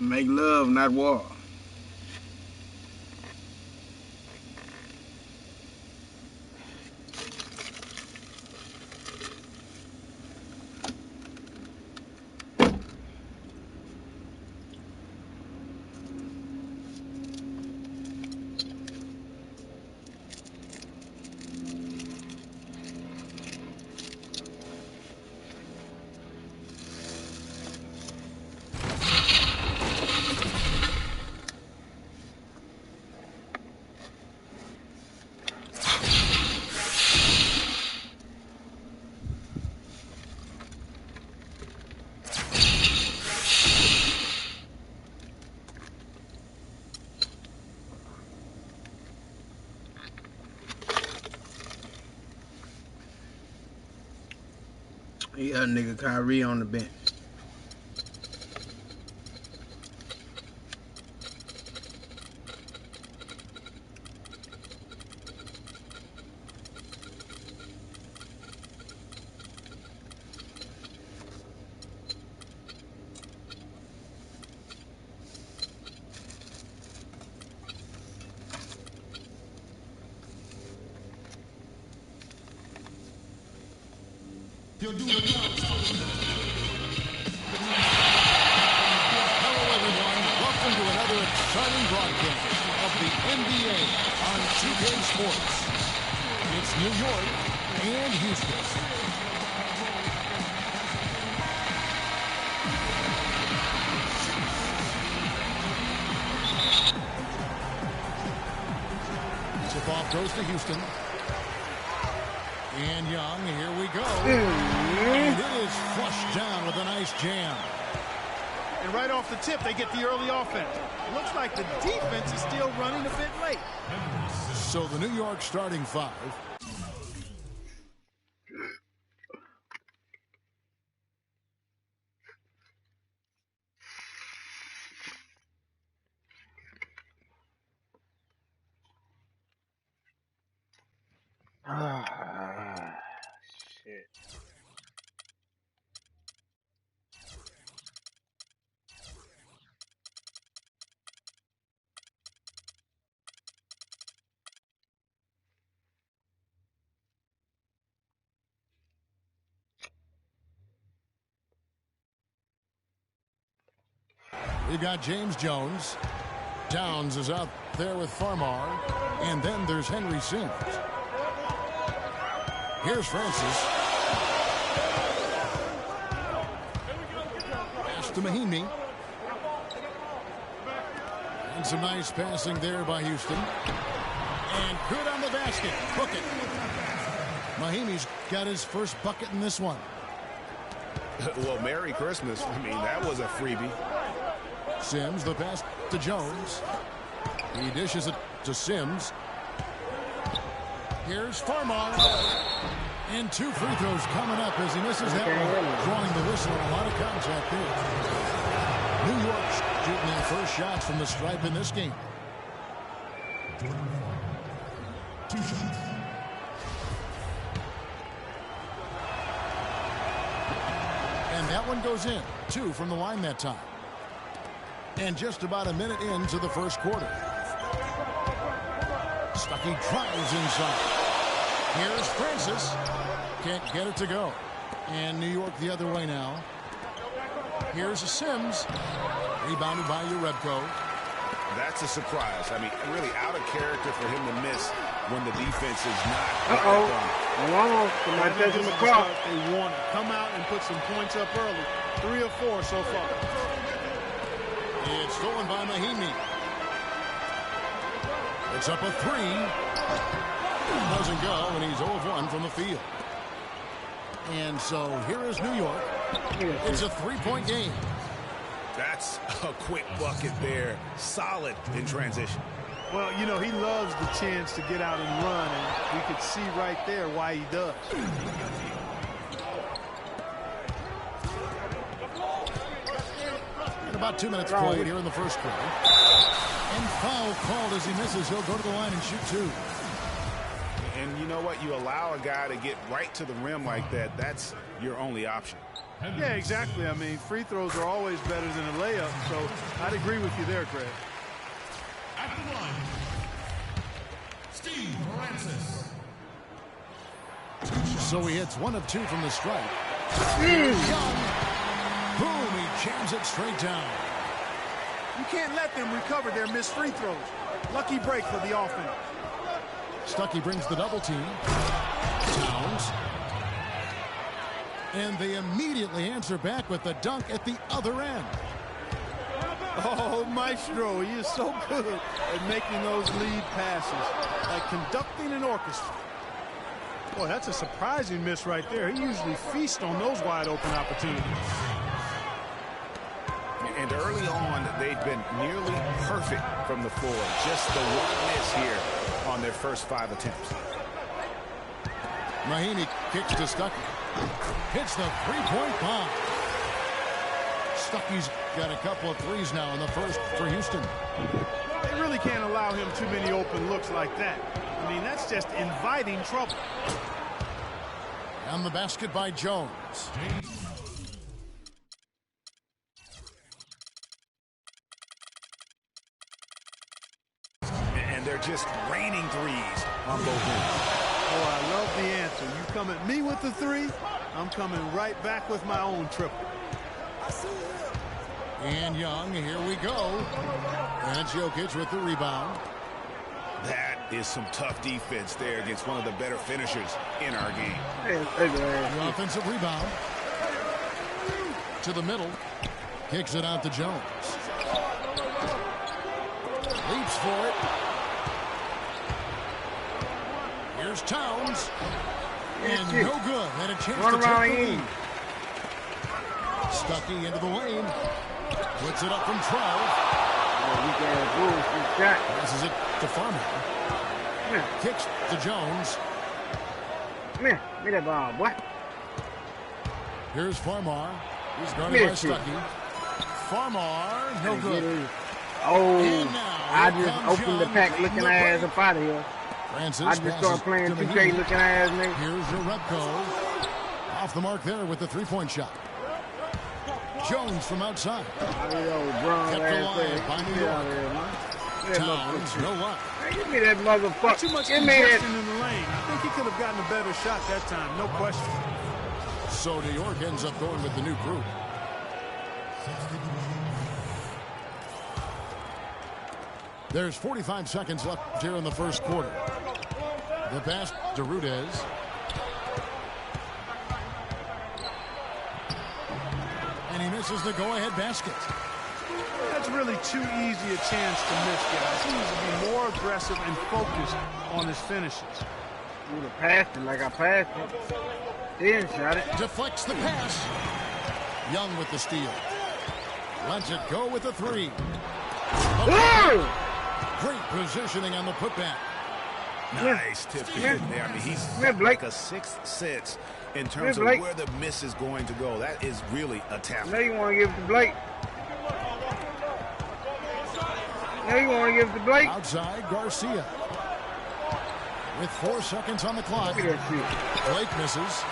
Make love, not war. He got nigga Kyrie on the bench. Hello, everyone. Welcome to another exciting broadcast of the NBA on 2K Sports. It's New York and Houston. Tip-off goes to Houston. And Young, here we go. And it is flushed down with a nice jam. And right off the tip, they get the early offense. Looks like the defense is still running a bit late. So the New York starting five. Shit. We've got James Jones. Downs is out there with Farmar. And then there's Henry Sims. Here's Francis. Pass to Mahimi. And some nice passing there by Houston. And good on the basket. Hook it. Mahimi's got his first bucket in this one. Well, Merry Christmas. I mean, that was a freebie. Sims, the pass to Jones. He dishes it to Sims. Here's Farmar. And two free throws coming up as he misses that one. Drawing the whistle and a lot of contact there. New York shooting their first shots from the stripe in this game. 2 shots. And that one goes in. 2 from the line that time. And just about a minute into the first quarter. Stuckey tries inside. Here's Francis. Can't get it to go. And New York the other way now. Here's a Sims. Rebounded by Urebko. That's a surprise. I mean, really out of character for him to miss when the defense is not. Almost. Somebody touching the clock. They want to come out and put some points up early. 3 or 4 so far. It's stolen by Mahimi. It's up a 3. Doesn't go, and he's 0 of 1 from the field. And so here is New York. It's a 3-point game. That's a quick bucket there. Solid in transition. Well, you know, he loves the chance to get out and run, and we could see right there why he does. And about 2 minutes played here in the first quarter. And foul called as he misses. He'll go to the line and shoot 2. And you know what? You allow a guy to get right to the rim like that. That's your only option. Yeah, exactly. I mean, free throws are always better than a layup, so I'd agree with you there, Greg. At the line, Steve Francis. So he hits 1 of 2 from the stripe. Young. Boom, he jams it straight down. You can't let them recover their missed free throws. Lucky break for the offense. Stuckey brings the double team. Towns. And they immediately answer back with the dunk at the other end. Oh, Maestro, he is so good at making those lead passes, like conducting an orchestra. Boy, that's a surprising miss right there. He usually feasts on those wide open opportunities. And early on, they've been nearly perfect from the floor. Just the one miss here on their first 5 attempts. Mahinmi kicks to Stuckey. Hits the three-point bomb. Stuckey's got a couple of threes now in the first for Houston. They really can't allow him too many open looks like that. I mean, that's just inviting trouble. And the basket by Jones. And they're just raining threes on both ends. Oh, I love the answer. You come at me with the 3, I'm coming right back with my own triple. And Young, here we go. And it's Jokic with the rebound. That is some tough defense there against one of the better finishers in our game. The offensive rebound. To the middle. Kicks it out to Jones. Leaps for it. Here's Towns. And no good. And a chance to take the lead. Stuckey into the lane. Puts it up from 12. Passes it to Farmer. Kicks to Jones. Come here. Give me that ball, boy. Here's Farmar. He's guarded by Stuckey. Farmar, no good. Oh, I just opened the pack looking ass up out of here. Francis I just started playing 2K looking ass, nigga. Here's your Repko. Off the mark there with the three-point shot. Jones from outside. Kept alive by New York. Towns, no luck. Hey, give me that motherfucker. Too much Give me congestion that. in the lane. I think he could have gotten a better shot that time, no question. So New York ends up going with the new group. There's 45 seconds left here in the first quarter. The pass to Rudez. And he misses the go-ahead basket. That's really too easy a chance to miss, guys. He needs to be more aggressive and focused on his finishes. You would have passed it like I passed it. Then shot it. Deflects the pass. Young with the steal. Lets it go with the 3. Great positioning on the putback. Nice tip to hit there. I mean, he's like a 6th sense in terms of where the miss is going to go. That is really a talent. Now you want to give it to Blake. Now you want to give it to Blake. Outside, Garcia. With 4 seconds on the clock. Blake misses.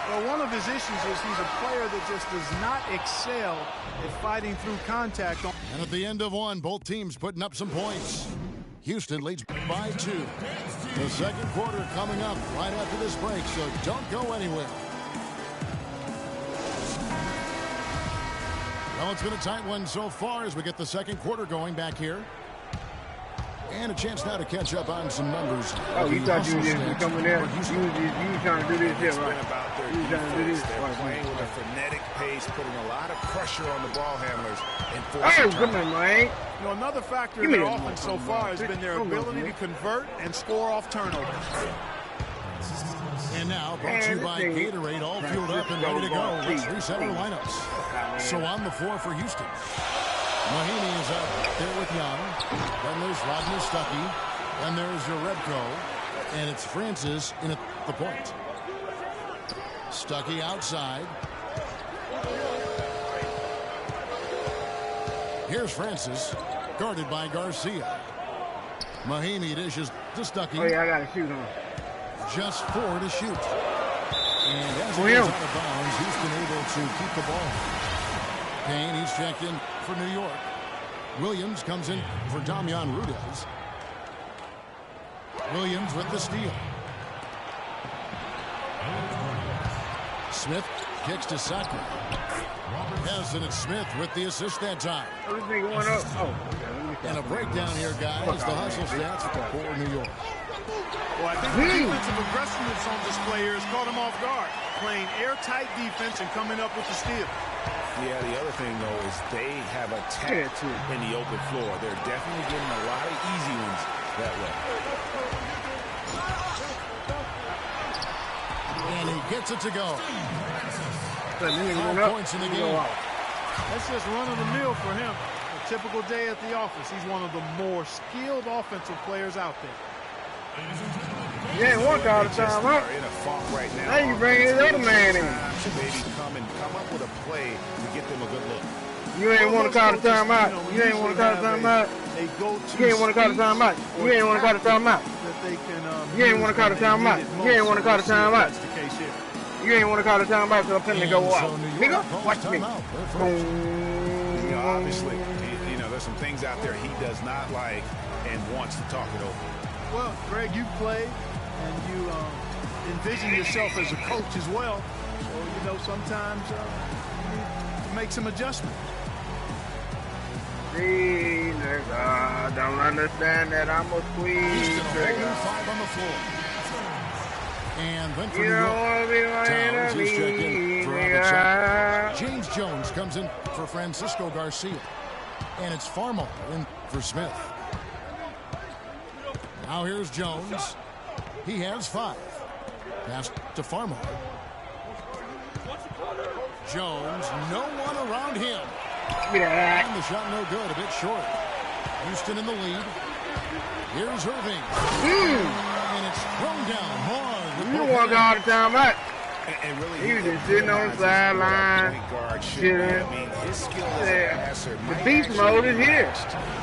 Well, one of his issues is he's a player that just does not excel at fighting through contact. And at the end of 1, both teams putting up some points. Houston leads by 2. The second quarter coming up right after this break, so don't go anywhere. Well, it's been a tight one so far as we get the second quarter going back here. And a chance now to catch up on some numbers. Oh, you thought you were just coming there? You trying to do this here, right? You trying to do this. They're playing with a frenetic pace, putting a lot of pressure on the ball handlers. Oh, come on, man. You know, another factor in their offense so far has been their ability to convert and score off turnovers. And now, brought to you by Gatorade, all fueled up and ready to go. Let's reset our lineups. So on the floor for Houston. Mahinmi is up there with Young. Then there's Rodney Stuckey. And there's Jerebko. And it's Francis in at the point. Stuckey outside. Here's Francis, guarded by Garcia. Mahinmi dishes to Stuckey. Oh, yeah, I got to shoot him. Just 4 to shoot. And as he goes out of bounds, Houston able to keep the ball. Kane, he's checked in for New York. Williams comes in for Damian Rudez. Williams with the steal. Smith kicks to Saka. Yes, and it's Smith with the assist that time. And a breakdown here, guys. The hustle stats for New York. Well, I think the defensive aggressiveness on display here has caught him off guard. Playing airtight defense and coming up with the steal. Yeah, the other thing, though, is they have attacked in the open floor. They're definitely getting a lot of easy ones that way. And he gets it to go. 5 points in the game. That's just run-of-the-mill for him. A typical day at the office. He's one of the more skilled offensive players out there. You ain't want all the time, huh? In a funk right now. Now you bringing his other man in. To maybe come up with a play to get them a good look. You ain't want to call the time out. You ain't want to call the time out. You ain't want to call the time out. You ain't want to call the time out. You ain't want to call the time out. You ain't want to call the time out. You ain't want to call the time out, so I'm finna go off. Nigga, watch me. You know, obviously, you know, there's some things out there he does not like and wants to talk it over. Well, Greg, you play and you envision yourself as a coach as well. So, you know, sometimes you need to make some adjustments. Jesus, I don't understand that I'm a squeeze trigger. 5 on the floor. And then for You New don't York, want to be my Towns, he's checked in for Robert enemy. James Jones comes in for Francisco Garcia. And it's Farmo in for Smith. Now here's Jones. He has 5. Pass to Farmo. Jones, no one around him. And the shot no good, a bit short. Houston in the lead. Here's Irving. And it's thrown down hard. You want all the time out. And really, He was just sitting on the sideline, chilling. I mean, his skill as a passer The beast mode is here.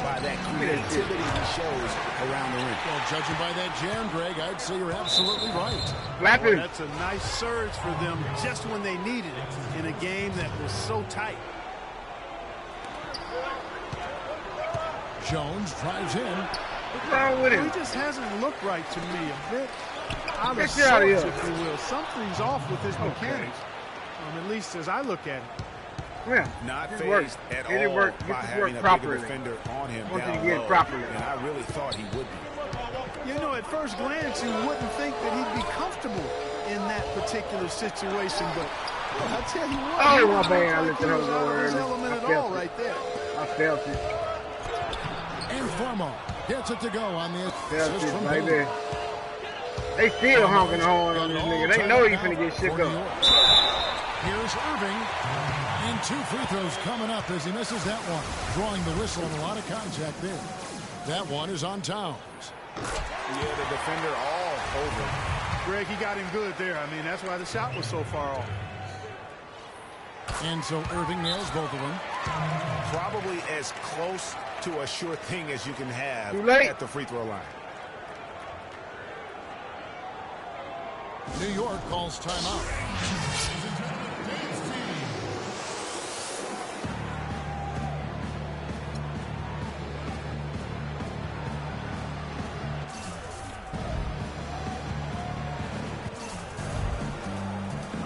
by that creativity he shows around the rim. Well, judging by that jam, Greg, I'd say you're absolutely right. Flapping. That's a nice surge for them just when they needed it in a game that was so tight. Jones drives in. What's wrong with him? He just hasn't looked right to me. A bit out of Get sorts, out of here. if you will. Something's off with his mechanics, at least as I look at it. Yeah. Not It phased worked. at It all worked. by Get the having work a bigger properly. defender on him Once down you get low. properly. And I really thought he would be. You know, at first glance, you wouldn't think that he'd be comfortable in that particular situation, but I tell you what, Oh, he my looked bad. I like looked he at was her out of his early. element I at felt all it. right there. I felt it. And Farmo gets it to go on the Felt assist it from right Boone. there. They still honking the horn on this nigga. They know he finna get shook For New up. York. Here's Irving. And 2 free throws coming up as he misses that one. Drawing the whistle and a lot of contact there. That one is on Towns. Yeah, the defender all over. Greg, he got him good there. I mean, that's why the shot was so far off. And so Irving nails both of them. Probably as close to a sure thing as you can have Too late. at the free throw line. New York calls timeout.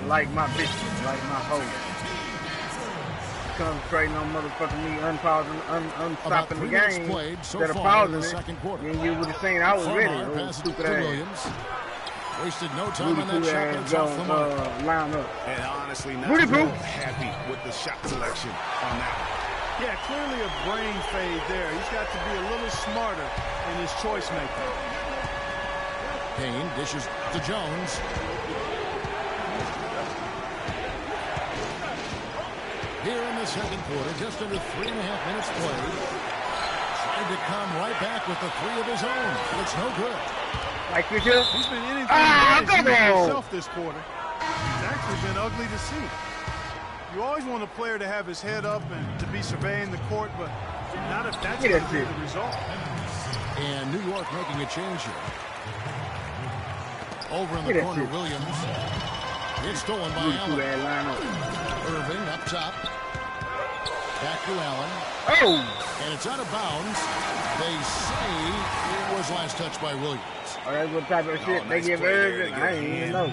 Like my bitches, like my hoes. Concentrating on motherfucking me, About unstopping 3 the minutes game. played so Instead of far in pausing the it. second quarter. Then you would have seen I was ready. Farmar Old passes to stupid ass. Williams. Wasted no time on that Booty shot. ass That's off the mark. line up. And honestly, not Booty real boot. happy with the shot selection on that one. Yeah, clearly a brain fade there. He's got to be a little smarter in his choice making. Kane dishes to Jones. Here in the second quarter, just under 3.5 minutes played. Tried to come right back with the 3 of his own. But it's no good. Like this here? He's been anything Ah, but come as on. himself this quarter. It's actually been ugly to see. You always want a player to have his head up and to be surveying the court, but not if that's going to be the result. And New York making a change here. Over in the Get corner, it. Williams. It's stolen by Allen. Irving up top. Back to Allen. Oh! And it's out of bounds. They say it was last touched by Williams. Oh, that's what type of shit they give Irving. I ain't even know.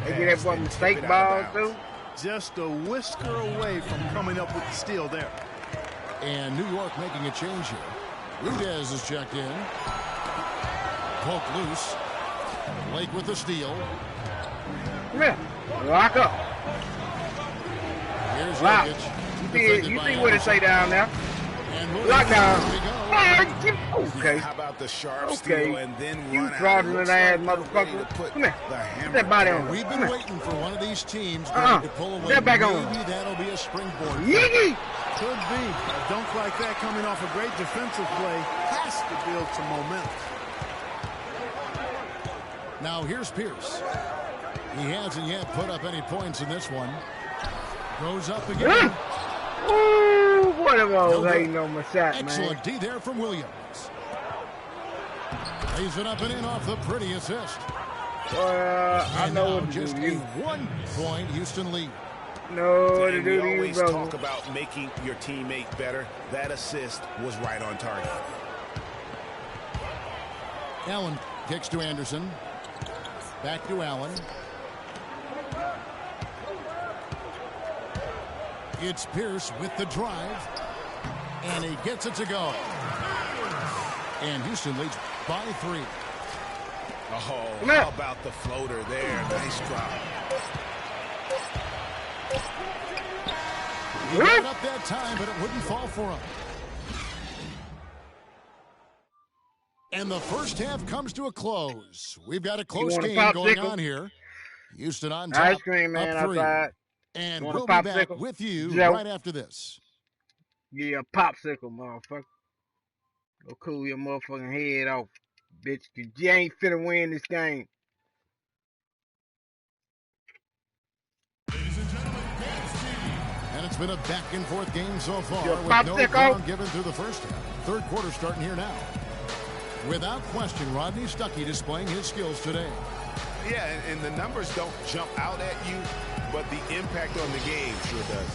They get that one mistake ball, too. Just a whisker away from coming up with the steal there. And New York making a change here. Rudez is checked in. Poke loose. Blake with the steal. Come here. Lock up. Here's Lock. Jokic. You see what it say down there? And Lock down. Okay. How about the sharp steal and then run You fraudulent ass motherfucker. Come here. Put that body on. We've been waiting for one of these teams to pull away. Get back on. Maybe that'll be a springboard. Yee! Could be. A dunk like that coming off a great defensive play has to build some momentum. Now here's Pierce. He hasn't yet put up any points in this one. Goes up again. Ooh, what am I hating on my shot, man? Excellent D there from Williams. Lays it up and in off the pretty assist. I know what to just do. a 1 point Houston lead. No, what to do. We always talk about making your teammate better. That assist was right on target. Allen kicks to Anderson. Back to Allen. It's Pierce with the drive. And he gets it to go. And Houston leads by 3. Oh, how about the floater there? Nice drop. He got up that time, but it wouldn't fall for him. And the first half comes to a close. We've got a close game going on here. Houston on top, ice cream, man, up 3. outside. And we'll be back with you right after this. Yeah, popsicle, motherfucker. Go cool your motherfucking head off, bitch, because you ain't finna win this game. And it's been a back-and-forth game so far with no ground given through the first half. Third quarter starting here now. Without question, Rodney Stuckey displaying his skills today. Yeah, and the numbers don't jump out at you, but the impact on the game sure does.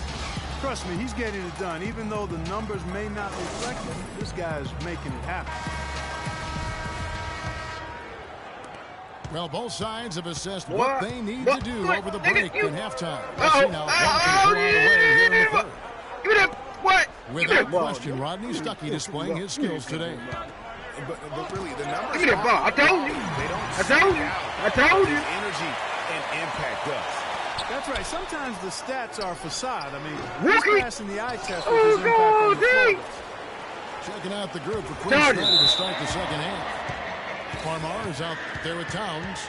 Trust me, he's getting it done. Even though the numbers may not reflect it, this guy's making it happen. Well, both sides have assessed what they need to do over the break in halftime. Let's see now. Here in the third. Without question, Rodney Stuckey displaying his skills today. But really, the numbers. Give me that ball. I told you. I told you. Energy and impact does. That's right. Sometimes the stats are facade. I mean, Rookie. he's passing the eye test with his impact on the floor. Checking out the group for Quinn Snyder to start the second half. Farmar is out there with Towns.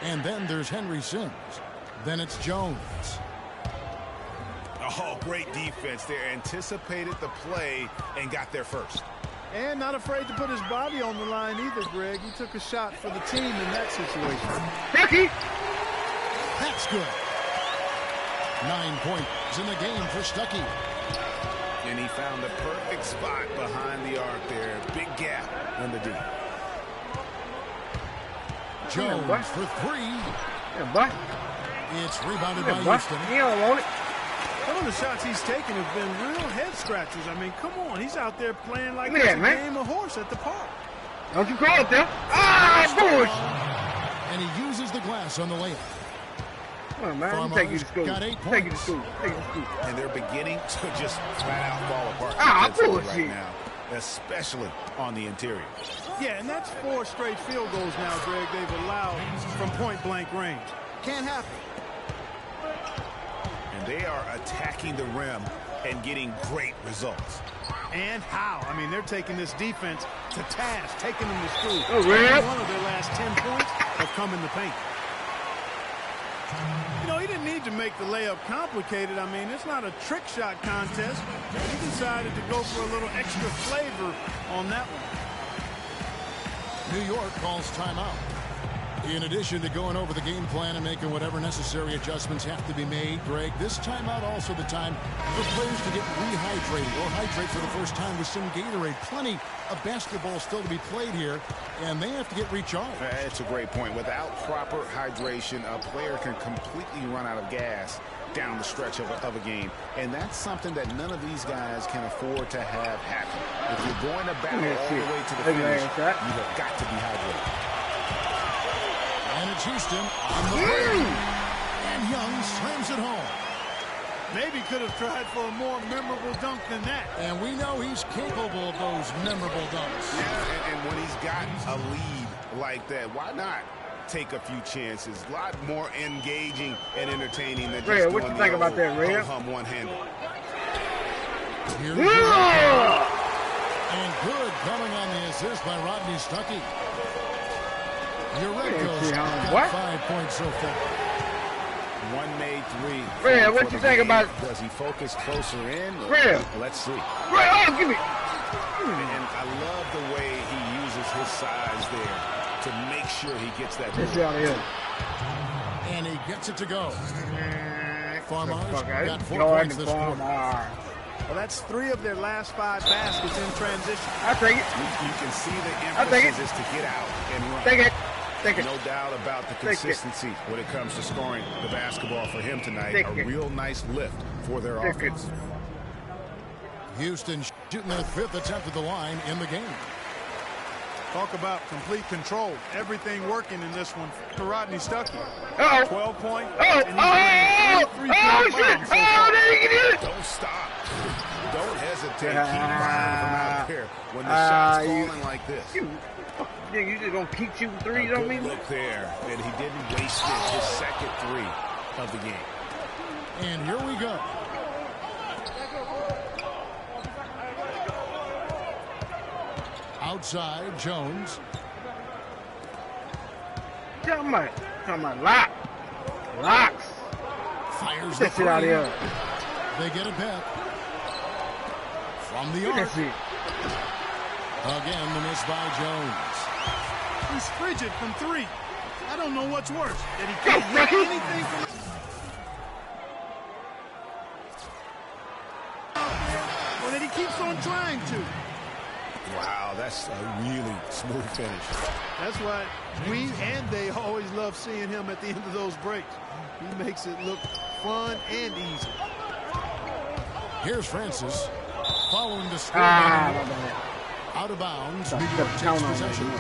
And then there's Henry Sims. Then it's Jones. Oh, great defense there. Anticipated the play and got there first. And not afraid to put his body on the line either, Greg. He took a shot for the team in that situation. Stuckey. That's good. 9 points in the game for Stuckey. And he found the perfect spot behind the arc there. Big gap in the D. Jones for 3. It's rebounded by Houston. He don't want it. Some of the shots he's taken have been real head scratchers. I mean, come on. He's out there playing like it's a game of horse at the park. Don't you call it there. Ah, bush. And he uses the glass on the layup. Come on, man. Take you to school. Got 8 points. Take you to school. Take you to school. And they're beginning to just flat out fall apart bullshit. right now, especially on the interior. Yeah, and that's 4 straight field goals now, Greg, they've allowed from point-blank range. Can't happen. And they are attacking the rim and getting great results. And how? I mean, they're taking this defense to task, taking them to school. Oh, really? One of their last 10 points have come in the paint. You know, he didn't need to make the layup complicated. I mean, it's not a trick shot contest. He decided to go for a little extra flavor on that one. New York calls timeout. In addition to going over the game plan and making whatever necessary adjustments have to be made, Greg, this timeout also the time for players to get rehydrated or hydrate for the first time with some Gatorade. Plenty of basketball still to be played here, and they have to get recharged. That's a great point. Without proper hydration, a player can completely run out of gas down the stretch of a game. And that's something that none of these guys can afford to have happen. If you're going to battle all the way to the finish, you have got to be hydrated. And it's Houston on the play. And Young slams it home. Maybe could have tried for a more memorable dunk than that. And we know he's capable of those memorable dunks. Yeah, and when he's got a lead like that, why not take a few chances? A lot more engaging and entertaining than just Ray, doing what you think about that, Ray? hum one-handed. And good coming on the assist by Rodney Stuckey. Your Red Ghost got 5 points so far. One made three. Ray, what you think about? Does he focus closer in? Ray, let's see. Ray, oh, give me. And I love the way he uses his size there to make sure he gets that. And he gets it to go. Farmers got 4 points this quarter. Well, that's 3 of their last 5 baskets in transition. I take it. You can see the emphasis is to get out and run. Take it. No doubt about the consistency when it comes to scoring the basketball for him tonight. A real nice lift for their offense. Houston shooting their 5th attempt at the line in the game. Talk about complete control. Everything working in this one for Rodney Stuckey. 12 points. Shit. There you get it. Don't stop. Don't hesitate. Keep firing from out there when the shot's falling like this. You just gonna keep shooting threes on me? Look there, and he didn't waste his second 3 of the game. And here we go. Outside, Jones. Tell me locks. Fires the three. Out here. They get it back. From the arc. Again, the miss by Jones. He's frigid from 3. I don't know what's worse. That he can't get anything from or that he keeps on trying to. Wow, that's a really smooth finish. That's why we and they always love seeing him at the end of those breaks. He makes it look fun and easy. Here's Francis following the score. Out of bounds. New York takes possession.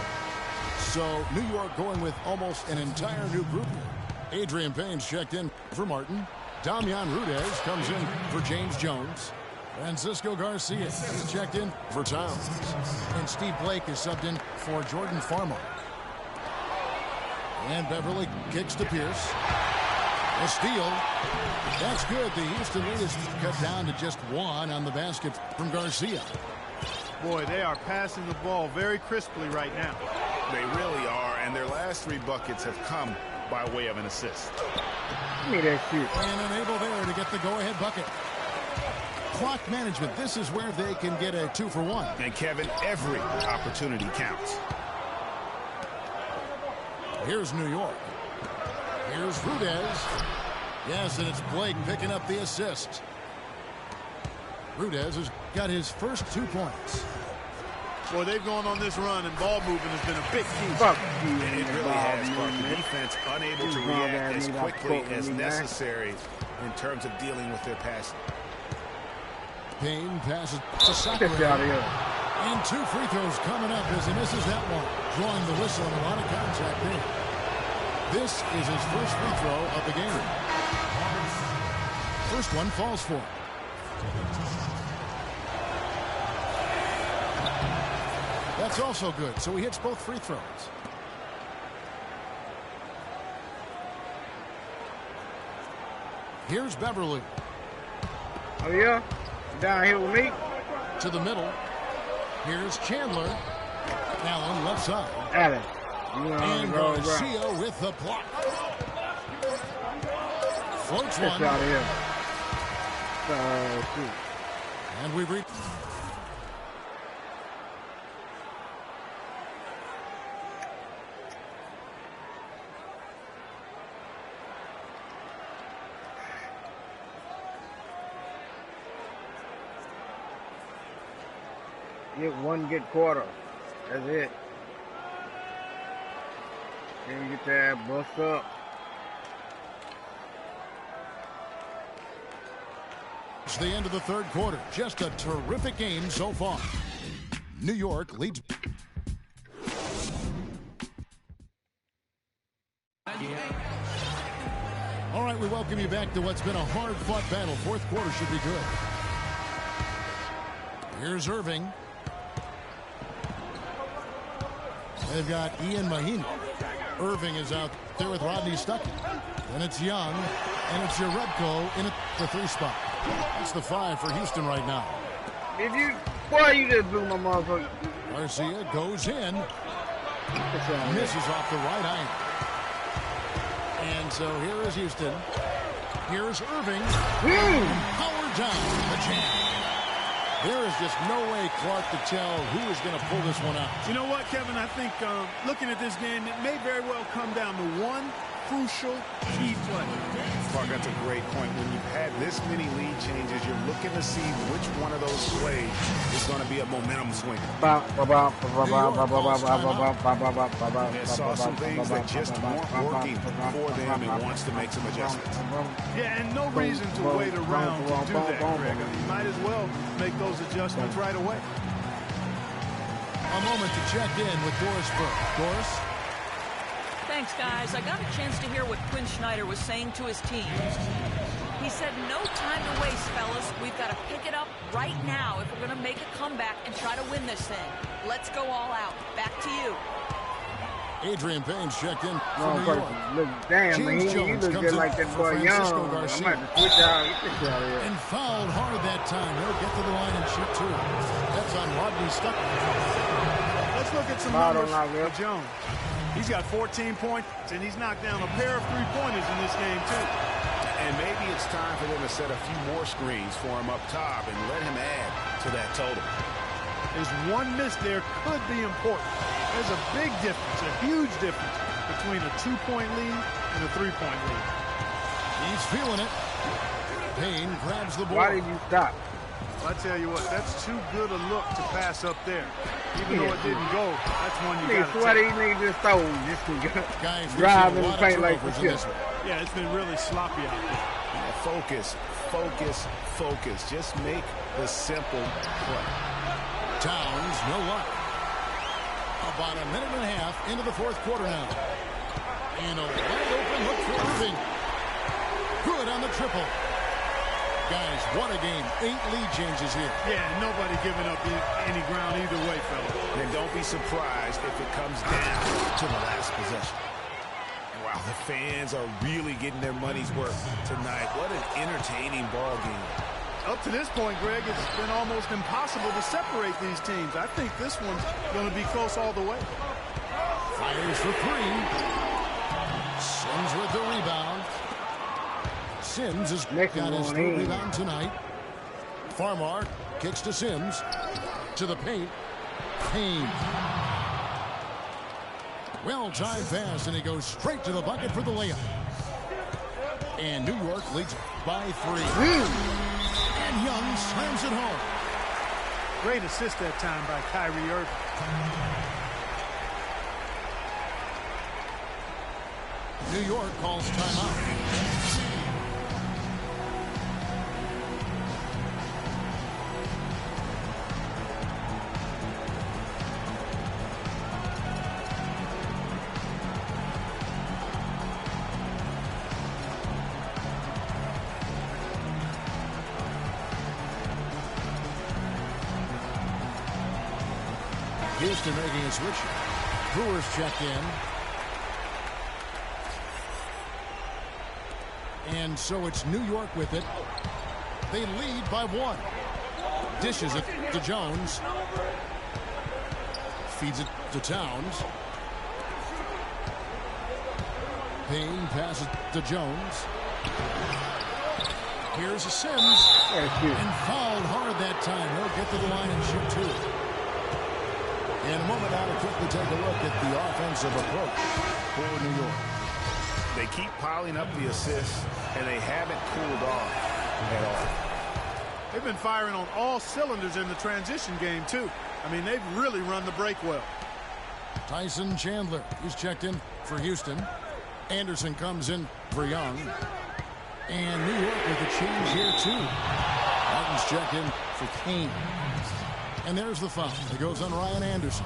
So New York going with almost an entire new group. Adrian Payne's checked in for Martin. Damian Rudez comes in for James Jones. Francisco Garcia is checked in for Towns. And Steve Blake is subbed in for Jordan Farmer. And Beverly kicks to Pierce. A steal. That's good. The Houston lead is cut down to just 1 on the basket from Garcia. Boy, they are passing the ball very crisply right now. They really are, and their last 3 buckets have come by way of an assist. Give me that shit. And unable there to get the go-ahead bucket. Clock management. This is where they can get a 2-for-1. And Kevin, every opportunity counts. Here's New York. Here's Rudez. Yes, and it's Blake picking up the assist. Rudez has got his first 2 points. Boy, they've gone on this run, and ball movement has been a big key. Fuck you. And it really has, Clark. The defense unable to react as quickly as necessary in terms of dealing with their passing. Payne passes to Sacre. And 2 free throws coming up as he misses that one. Drawing the whistle and a lot of contact there. This is his first free throw of the game. First one falls for him. That's also good. So he hits both free throws. Here's Beverly. Oh, yeah? Down here with me? To the middle. Here's Chandler. Allen left side. Allen. And Garcia with the block. Floats one. Out of here. And we've reached. Get quarter. That's it. Then you get that bust up. It's the end of the third quarter. Just a terrific game so far. New York leads. All right, we welcome you back to what's been a hard-fought battle. Fourth quarter should be good. Here's Irving. They've got Ian Mahinmi. Irving is out there with Rodney Stuckey. And it's Young. And it's Jerebko in at the 3 spot. That's the 5 for Houston right now. Boy, you just blew my motherfucker. Garcia goes in. Misses off the right angle. And so here is Houston. Here's Irving. Power down the jam. There is just no way, Clark, to tell who is going to pull this one out. You know what, Kevin? I think looking at this game, it may very well come down to one crucial key play. Clark, that's a great point. When you've had this many lead changes, you're looking to see which one of those plays is going to be a momentum swing. They saw some things that just weren't working for them and wants to make some adjustments. Yeah, and no reason to wait around to do that, Greg. You might as well make those adjustments right away. A moment to check in with Doris Burke. Doris? Thanks, guys. I got a chance to hear what Quinn Snyder was saying to his team. He said, no time to waste, fellas. We've got to pick it up right now if we're going to make a comeback and try to win this thing. Let's go all out. Back to you. Adrian Payne's checked in from New York. Look, damn, man, you look just like that boy Young. I'm about to switch out. Get out of here. And fouled hard that time. He'll get to the line and shoot 2. That's on Rodney Stuckey. Let's look at some numbers for Jones. He's got 14 points, and he's knocked down a pair of 3-pointers in this game, too. And maybe it's time for them to set a few more screens for him up top and let him add to that total. His one miss there could be important. There's a big difference, a huge difference between a 2-point lead and a 3-point lead. He's feeling it. Payne grabs the ball. Why did you stop? I tell you what, that's too good a look to pass up there. Even though it didn't go, that's one you got to take. What these niggas just stole. Just drive in the paint like this. Yeah, it's been really sloppy out there. Yeah, focus, focus, focus. Just make the simple play. Towns, no luck. About a minute and a half into the fourth quarter now. And a wide open look for Irving. Good on the triple. Guys, what a game. 8 lead changes here. Yeah, nobody giving up any ground either way, fellas. And don't be surprised if it comes down to the last possession. Wow, the fans are really getting their money's worth tonight. What an entertaining ball game. Up to this point, Greg, it's been almost impossible to separate these teams. I think this one's going to be close all the way. Fires for 3. Sims with the rebound. Sims has got his 3rd rebound tonight. Farmar kicks to Sims. To the paint. Payne. Well-timed pass, and he goes straight to the bucket for the layup. And New York leads by 3. And Young slams it home. Great assist that time by Kyrie Irving. New York calls timeout. Houston making a switch. Brewers check in. And so it's New York with it. They lead by 1. Dishes it to Jones. Feeds it to Towns. Payne passes to Jones. Here's a Sims. And fouled hard that time. He'll get to the line and shoot 2. In a moment now to quickly take a look at the offensive approach for New York. They keep piling up the assists, and they haven't cooled off at all. They've been firing on all cylinders in the transition game, too. I mean, they've really run the break well. Tyson Chandler, he's checked in for Houston. Anderson comes in for Young. And New York with a change here, too. Martin's checked in for Kane. And there's the foul. It goes on Ryan Anderson.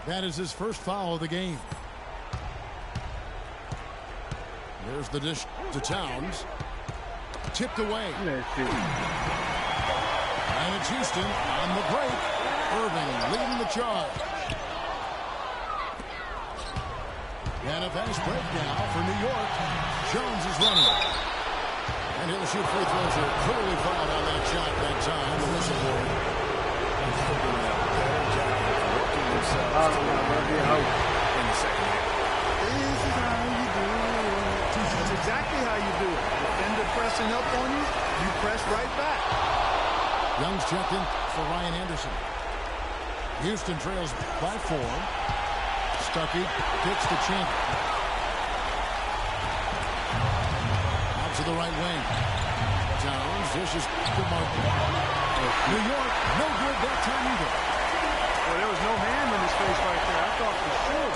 That is his first foul of the game. There's the dish to Towns. Tipped away. And it's Houston on the break. Irving leading the charge. And a fast break now for New York. Jones is running. And he'll shoot free throws here. Clearly fouled on that shot that time. The whistle board. He's doing a better job of working themselves in the second half. This is how you do it. That's exactly how you do it. Defender pressing up on you, you press right back. Young's checked in for Ryan Anderson. Houston trails by 4. Stuckey kicks to Chandler. Out to the right wing. Towns dishes to Martin. New York, no good that time either. Well, there was no hand in his face right there. I thought for sure.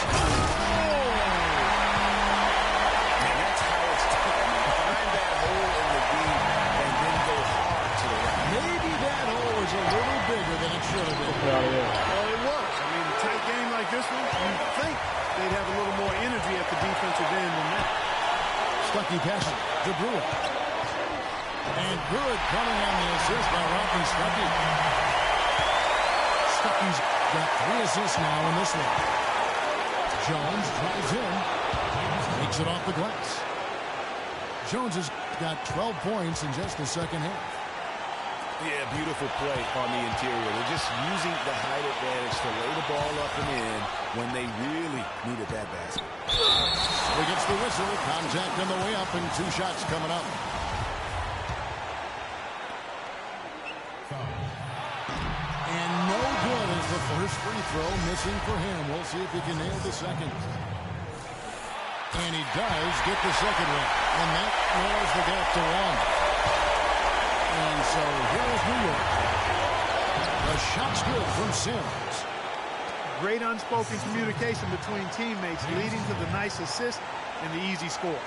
And that's how it's done. Find that hole in the D and then go hard to the right. Maybe that hole is a little bigger than it should have been. Well, it was. I mean, a tight game like this one, you'd think they'd have a little more energy at the defensive end than that. Stuckey passes to Brewer. And good coming on the assist by Rodney Stuckey. Stuckey's got 3 assists now in this one. Jones drives in. Takes it off the glass. Jones has got 12 points in just the second half. Yeah, beautiful play on the interior. They're just using the height advantage to lay the ball up and in when they really needed that basket. He gets the whistle. Contact on the way up and 2 shots coming up. And no good is the first free throw missing for him. We'll see if he can nail the second. And he does get the second one. And that narrows the gap to 1. And so here's New York. The shot's good from Sims. Great unspoken communication between teammates leading to the nice assist and the easy score.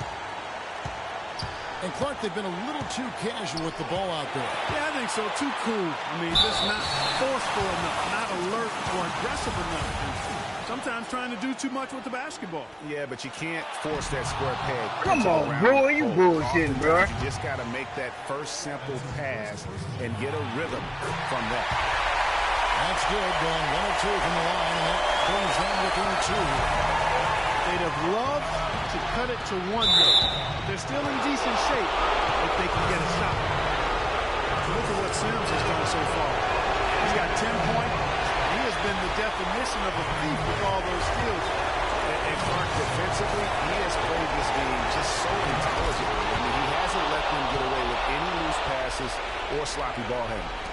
And Clark, they've been a little too casual with the ball out there. Yeah, I think so. Too cool. I mean, just not forceful enough, not alert or aggressive enough. Sometimes trying to do too much with the basketball. Yeah, but you can't force that square peg. Come on, bro. You bullshitting, bro. You just got to make that first simple pass and get a rhythm from that. That's good. Going 1 of 2 from the line, and that brings them within 2. They'd have loved to cut it to 1 there. They're still in decent shape if they can get a shot. Look at what Sims has done so far. He's got 10 points. He has been the definition of a thief with all those skills. And Clark, defensively, he has played this game just so intelligently. I mean, he hasn't let them get away with any loose passes or sloppy ball handling.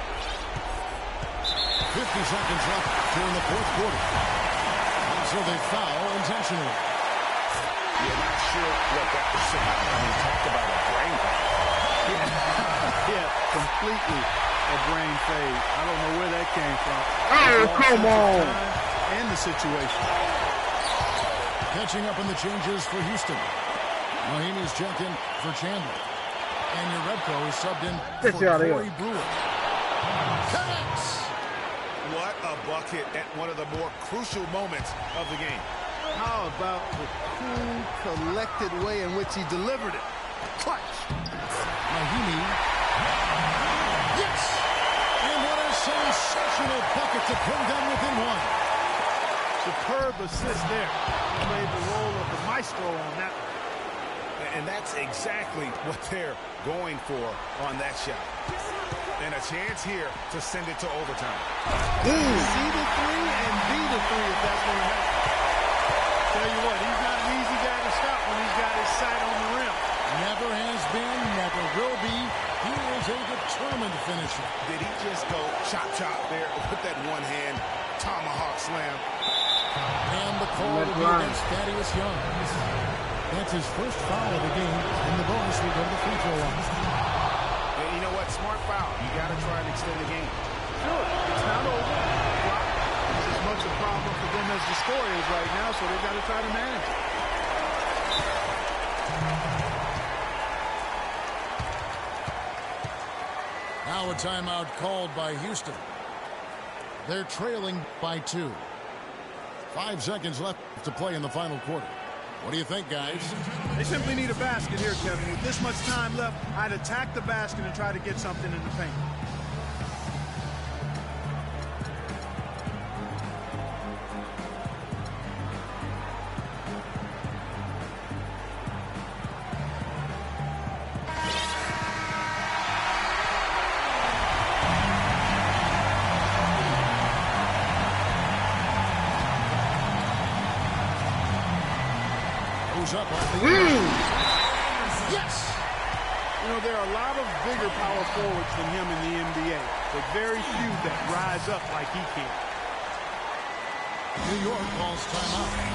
50 seconds left during the 4th quarter. And so they foul intentionally. You're not sure what that was about. I mean, talk about a brain fade. Yeah, completely a brain fade. I don't know where that came from. Oh, come on. And the situation. Catching up on the changes for Houston. Mahinmi's checked in for Chandler. And Urebko is subbed in for Corey Brewer. Connects! What a bucket at one of the more crucial moments of the game. How about the cool, collected way in which he delivered it? Clutch. Mahinmi. Yes! And what a sensational bucket to put them within 1. Superb assist there. He played the role of the maestro on that one. And that's exactly what they're going for on that shot. And a chance here to send it to overtime. See the 3 and B the 3 if that's going to happen. Tell you what, he's not an easy guy to stop when he's got his sight on the rim. Never has been, never will be. He is a determined finisher. Did he just go chop there with that one-hand tomahawk slam? And the call will be against Thaddeus Young. That's his first foul of the game, and the bonus will go to the free throw line. And you know what? Smart foul. You got to to try and extend the game. Sure, it's not over. It's as much a problem for them as the score is right now, so they've got to try to manage it. Now a timeout called by Houston. They're trailing by 2. 5 seconds left to play in the final quarter. What do you think, guys? They simply need a basket here, Kevin. With this much time left, I'd attack the basket and try to get something in the paint. Up off the yes! You know, there are a lot of bigger power forwards than him in the NBA, but very few that rise up like he can. New York calls timeout.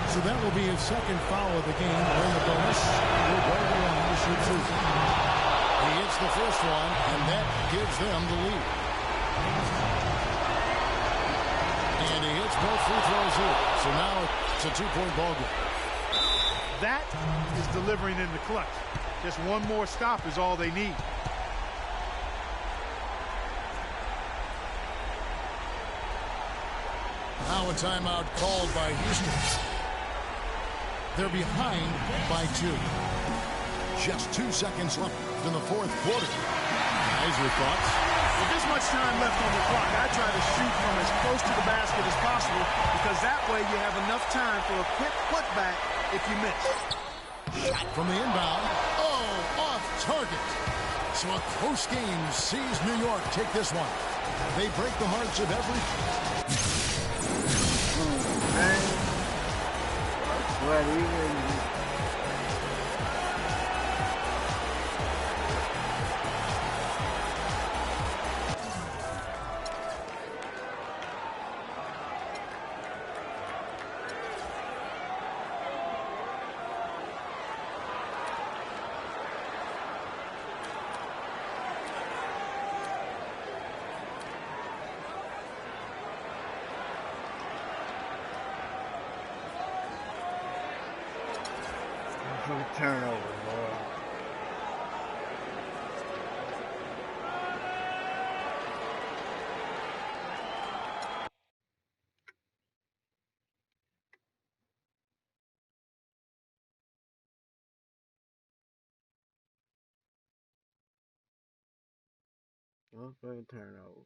So that will be his second foul of the game. Win the bonus. He'll go to the line to shoot 2. He hits the first one, and that gives them the lead. And he hits both free throws here. So now it's a 2-point ball game. That is delivering in the clutch. Just one more stop is all they need. Now a timeout called by Houston. They're behind by 2. Just 2 seconds left in the fourth quarter. Guys, your thoughts? With this much time left on the clock, I try to shoot from as close to the basket as possible because that way you have enough time for a quick putback if you miss. Shot from the inbound. Oh, off target. So a close game sees New York take this one. They break the hearts of every... Turnover, boy. Okay, turnover.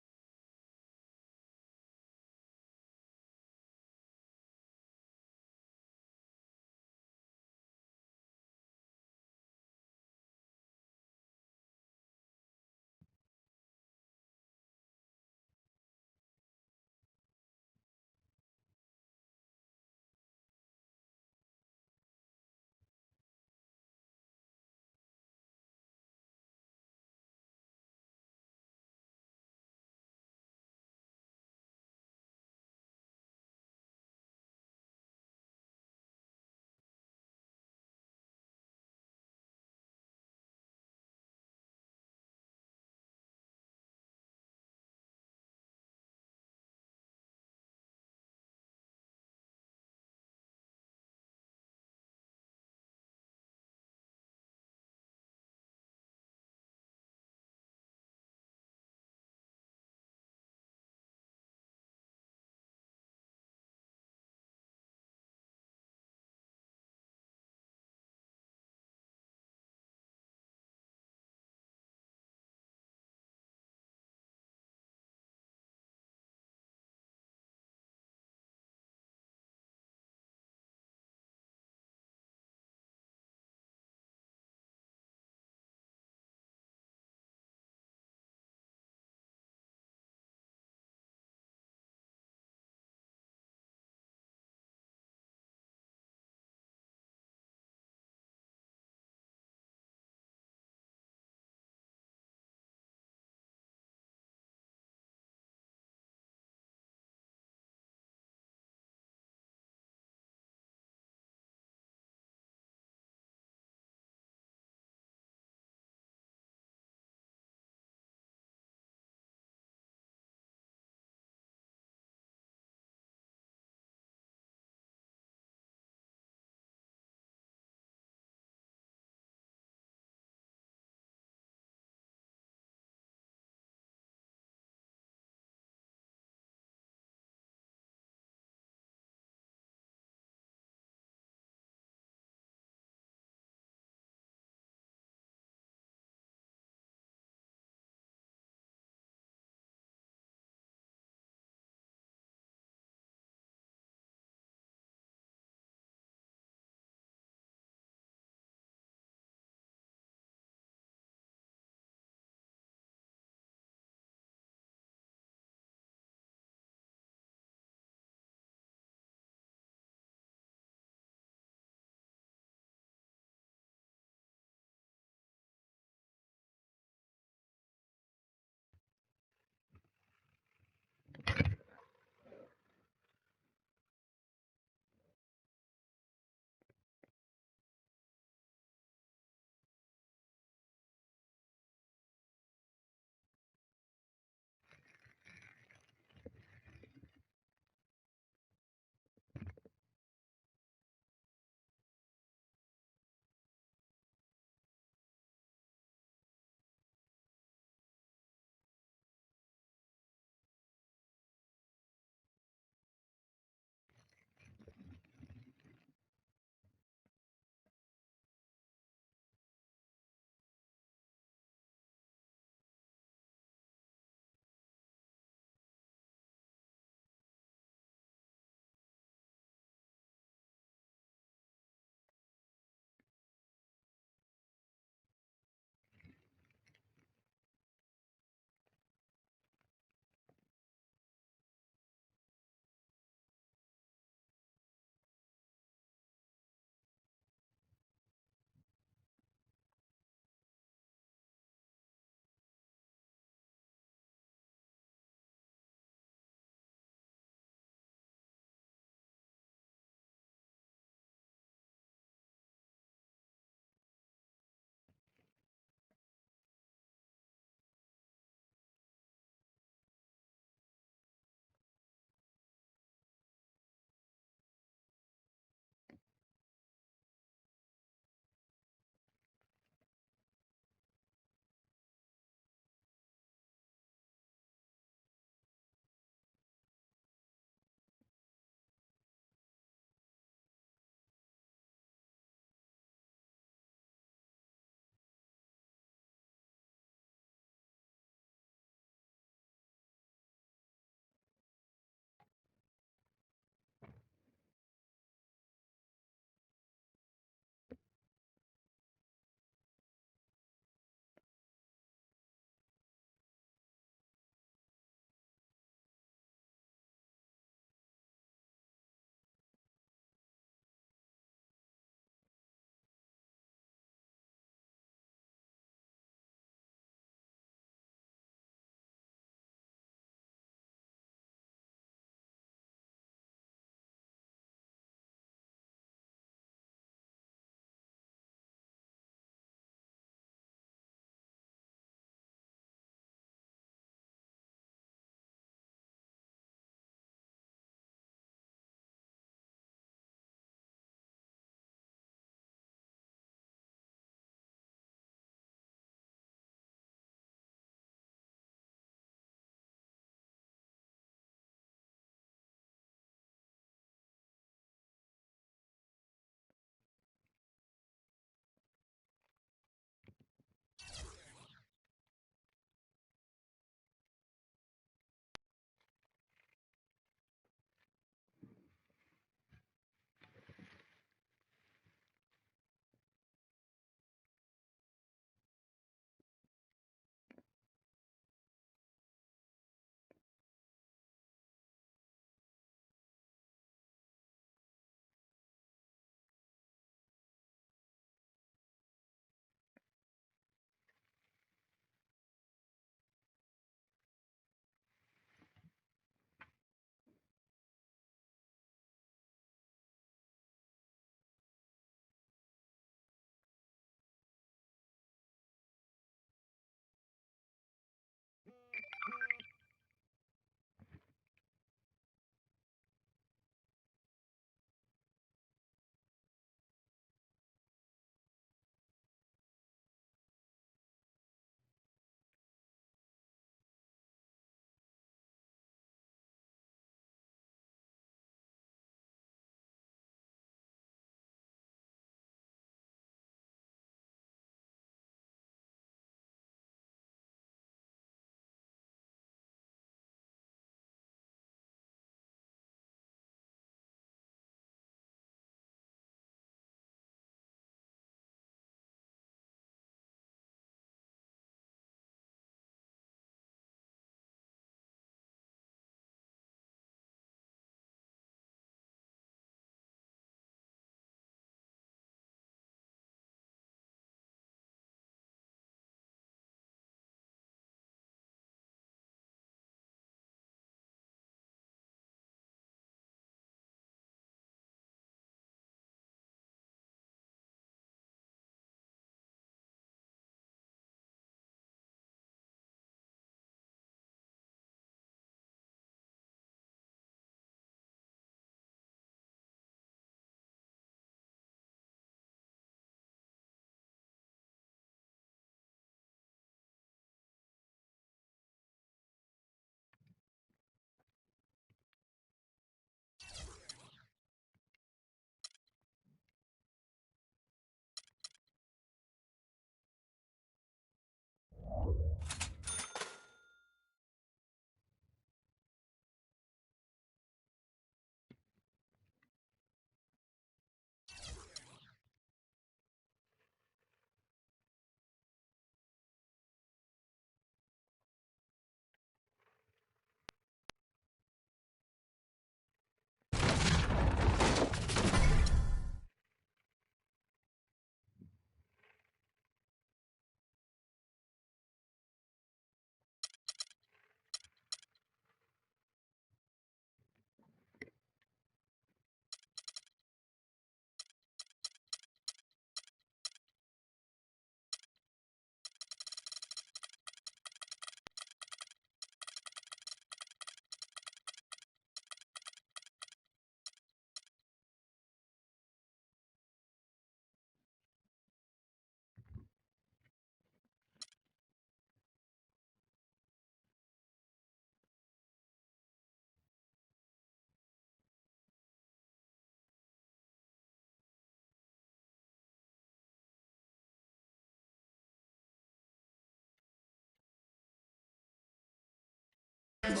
Coming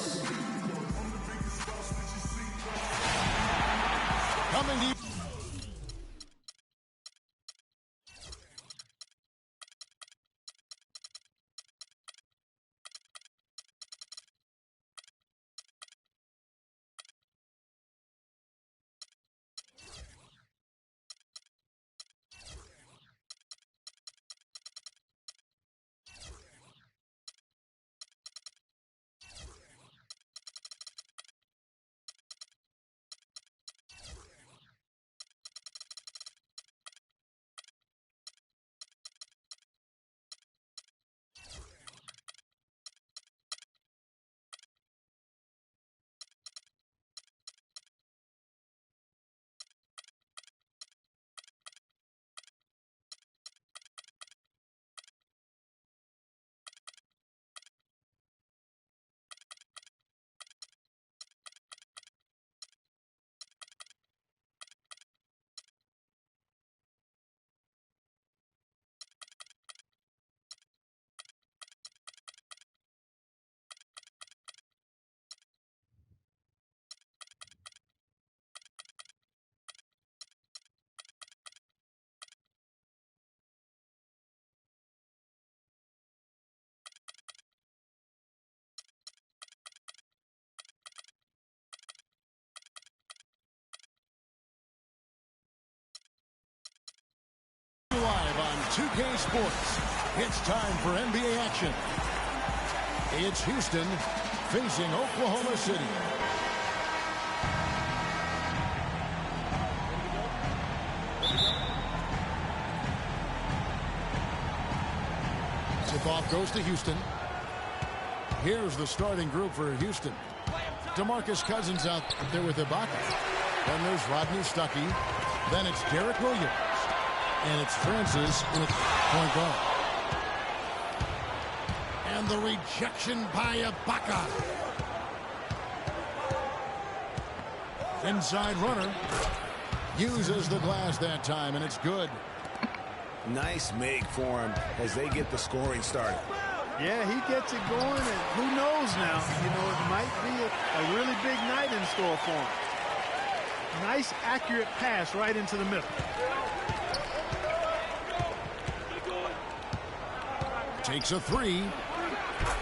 to you. Live on 2K Sports, it's time for NBA action. It's Houston facing Oklahoma City. Tip-off goes to Houston. Here's the starting group for Houston. DeMarcus Cousins out there with Ibaka. Then there's Rodney Stuckey. Then it's Derek Williams. And it's Francis in a point guard. And the rejection by Ibaka. Inside runner. Uses the glass that time, and it's good. Nice make for him as they get the scoring started. Yeah, he gets it going, and who knows now? You know, it might be a really big night in store for him. Nice, accurate pass right into the middle. Takes a three,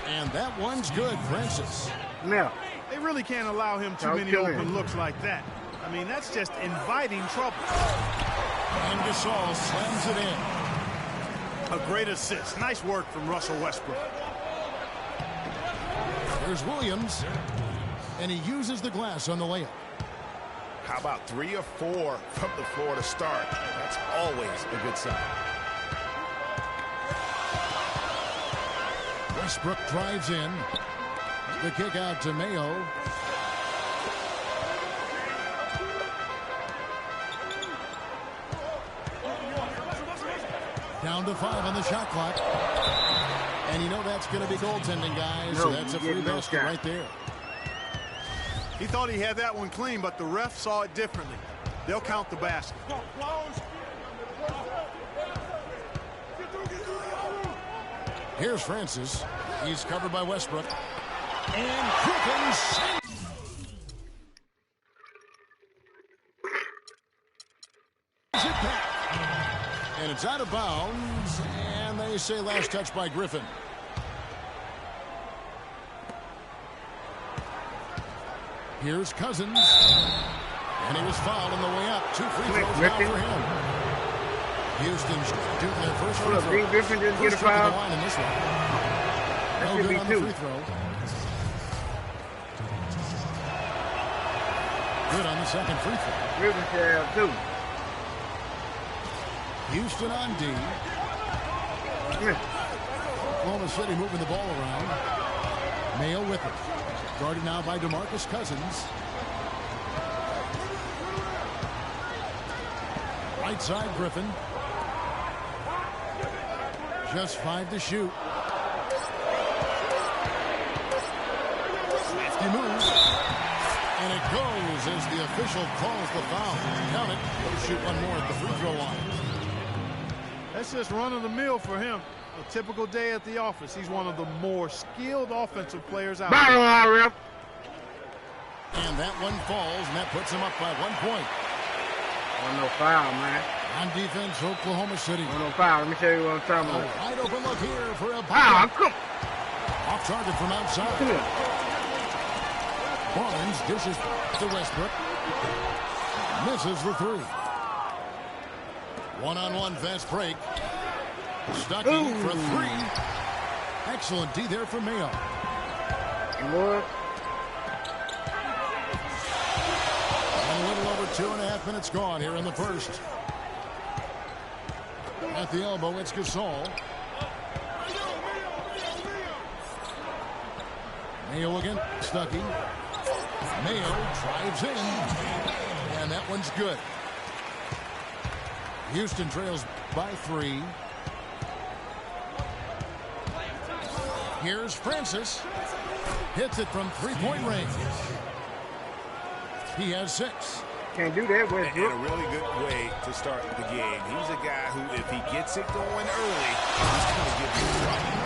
and that one's good, Francis. Now, they really can't allow him too many open looks like that. I mean, that's just inviting trouble. And Gasol slams it in. A great assist. Nice work from Russell Westbrook. There's Williams, and he uses the glass on the layup. How about 3 or 4 from the floor to start? That's always a good sign. Westbrook drives in. The kick out to Mayo. Down to 5 on the shot clock. And you know that's going to be goaltending, guys. So that's a free basket right there. He thought he had that one clean, but the ref saw it differently. They'll count the basket. Here's Francis. He's covered by Westbrook. And Griffin sends it back. And it's out of bounds. And they say last touch by Griffin. Here's Cousins. And he was fouled on the way up. 2 free throws now for him. Houston's shooting their first free throw. Big Griffin didn't get a foul. In this one. That No should good be on 2. the free throw. Good on the second free throw. Griffin should have 2. Houston on D. Oklahoma City moving the ball around. Mayo with it. Guarded now by DeMarcus Cousins. Right side, Griffin. Just 5 to shoot. Lefty move. And it goes as the official calls the foul. Count it. He'll shoot one more at the free throw line. That's just run of the mill for him. A typical day at the office. He's one of the more skilled offensive players out Bottom there. line, ref. And that one falls, and that puts him up by 1 point. Oh, no foul, man. On defense, Oklahoma City. Oh, no foul. Let me tell you what I'm talking A about. wide open look here for a Ah, bucket. come. Off target from outside. Come here. Barnes dishes to Westbrook. Misses the three. One-on-one fast break. Stuckey for three. Excellent D there for Mayo. What? And a little over 2.5 minutes gone here in the first. At the elbow, it's Gasol. Mayo again. Stuckey. Mayo drives in. And that one's good. Houston trails by 3. Here's Francis. Hits it from 3-point range. He has 6. Can't do that, And Westbrook. a really good way to start the game. He's a guy who, if he gets it going early, he's going to give you trouble.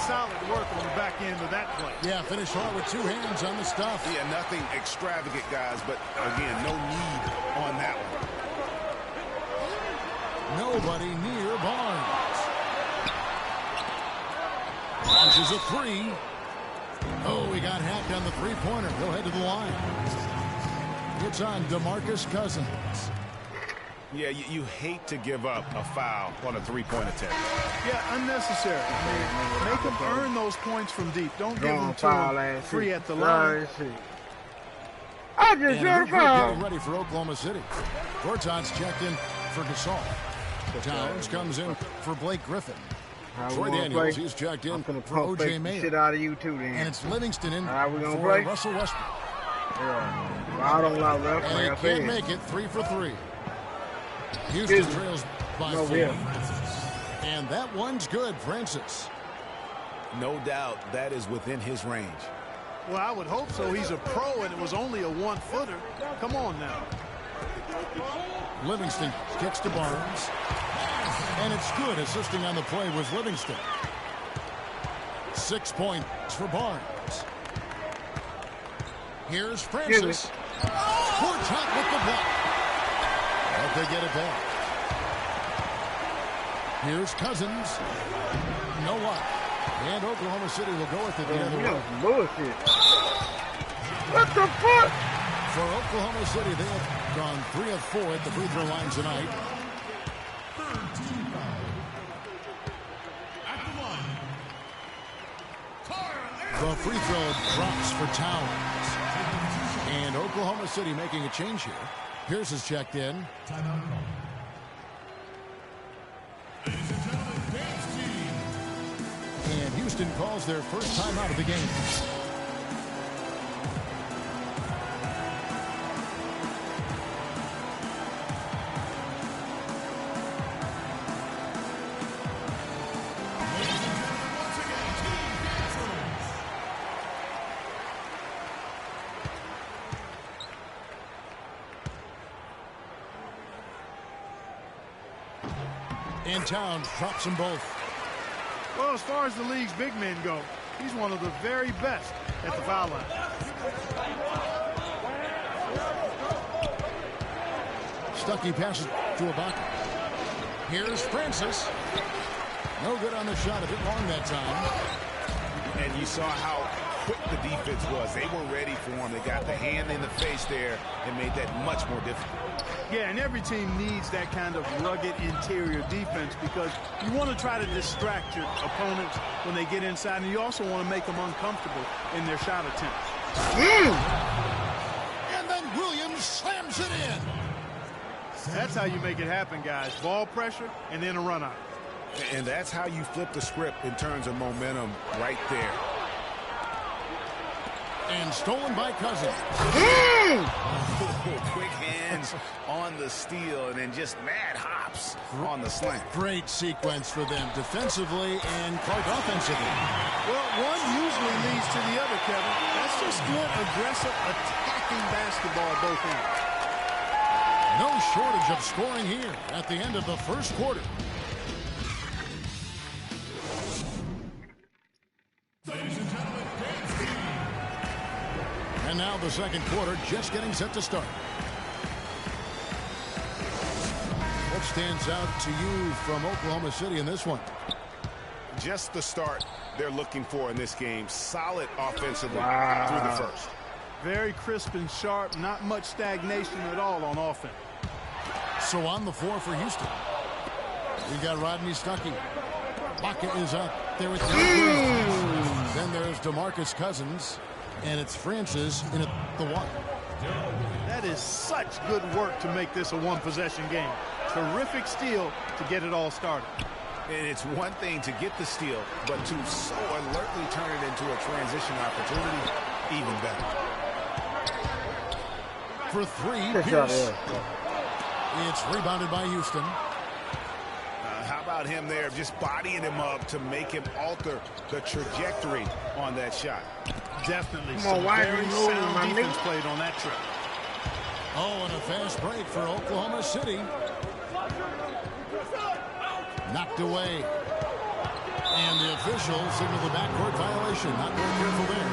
Solid work on the back end of that play. Yeah, finished hard with 2 hands on the stuff. Yeah, nothing extravagant, guys, but again, no need on that one. Nobody near Barnes. Launches a 3. Oh, he got hacked on the 3-pointer. He'll head to the line. It's on DeMarcus Cousins. Yeah, you hate to give up a foul on a 3-point attempt. Yeah, unnecessary. I mean, make them earn those points from deep. Don't give them to foul them free shit. at the line. I just And shot a foul. ready for Oklahoma City. Gorton's checked in for Gasol. Towns comes in for Blake Griffin. Troy Daniels, he's checked in for O.J. Mayo. Shit out of you too, then. And it's Livingston in How we gonna for play? Russell Westbrook. Yeah. Well, I don't know, left. And Like he I can't said. make it. 3 for 3. Houston trails by No 4. real. And that one's good, Francis. No doubt that is within his range. Well, I would hope so. He's a pro, and it was only a 1-footer. Come on now. Livingston kicks to Barnes. And it's good. Assisting on the play was Livingston. 6 points for Barnes. Here's Francis. Gortat with the block. But they get it back. Here's Cousins. No one. And Oklahoma City will go with it the other way. Bullshit. What the fuck? For Oklahoma City, they have gone 3 of 4 at the free throw line tonight. The free throw drops for Towns. And Oklahoma City making a change here. Pierce is checked in. And Houston calls their first time out of the game. And Towns drops them both. Well, as far as the league's big men go, he's one of the very best at the foul line. Stuckey passes to Ibaka. Here's Francis. No good on the shot. A bit long that time. And you saw how quick the defense was. They were ready for him. They got the hand in the face there and made that much more difficult. Yeah, and every team needs that kind of rugged interior defense because you want to try to distract your opponents when they get inside, and you also want to make them uncomfortable in their shot attempts. And then Williams slams it in. That's how you make it happen, guys. Ball pressure and then a run out. And that's how you flip the script in terms of momentum right there. And stolen by Cousins. Quick hands on the steal and then just mad hops on the slant. Great sequence for them defensively and quite offensively. Well, one usually leads to the other, Kevin. That's just good, aggressive, attacking basketball both ends. No shortage of scoring here at the end of the first quarter. And now the second quarter just getting set to start. What stands out to you from Oklahoma City in this one? Just the start they're looking for in this game. Solid offensively through the first. Very crisp and sharp. Not much stagnation at all on offense. So on the floor for Houston, we got Rodney Stuckey. Bucket is up there with Then there's DeMarcus Cousins, and it's Francis in at the one. That is such good work to make this a one-possession game. Terrific steal to get it all started. And it's one thing to get the steal, but to so alertly turn it into a transition opportunity, even better. For three, Pierce. It's rebounded by Houston. How about him there, just bodying him up to make him alter the trajectory on that shot? Definitely some very sound defense played on that trip. Oh, and a fast break for Oklahoma City. Knocked away. And the officials signal the backcourt violation. Not very careful there.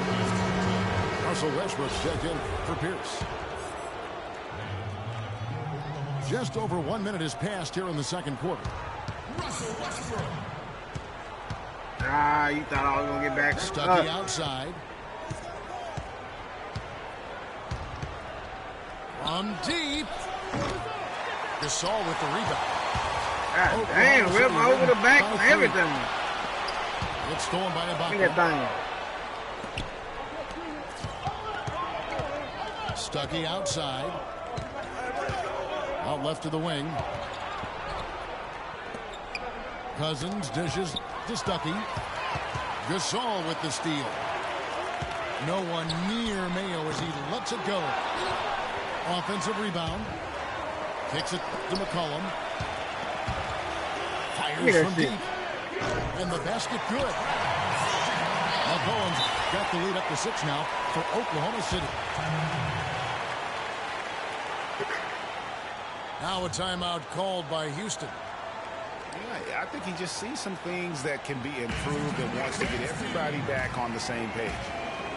Russell Westbrook's checked in for Pierce. Just over 1 minute has passed here in the second quarter. Russell Westbrook. You thought I was going to get back. Stuckey outside. From deep. Gasol with the rebound. God damn, whip over the back and everything. It's stolen by Ibaka. Look at that thing. Stuckey outside. Out left to the wing. Cousins dishes to Stuckey. Gasol with the steal. No one near Mayo as he lets it go. Offensive rebound. Kicks it to McCollum. Fires from deep. And the basket good. McCollum's got the lead up to 6 now for Oklahoma City. Now a timeout called by Houston. Yeah, I think he just sees some things that can be improved and wants to get everybody back on the same page.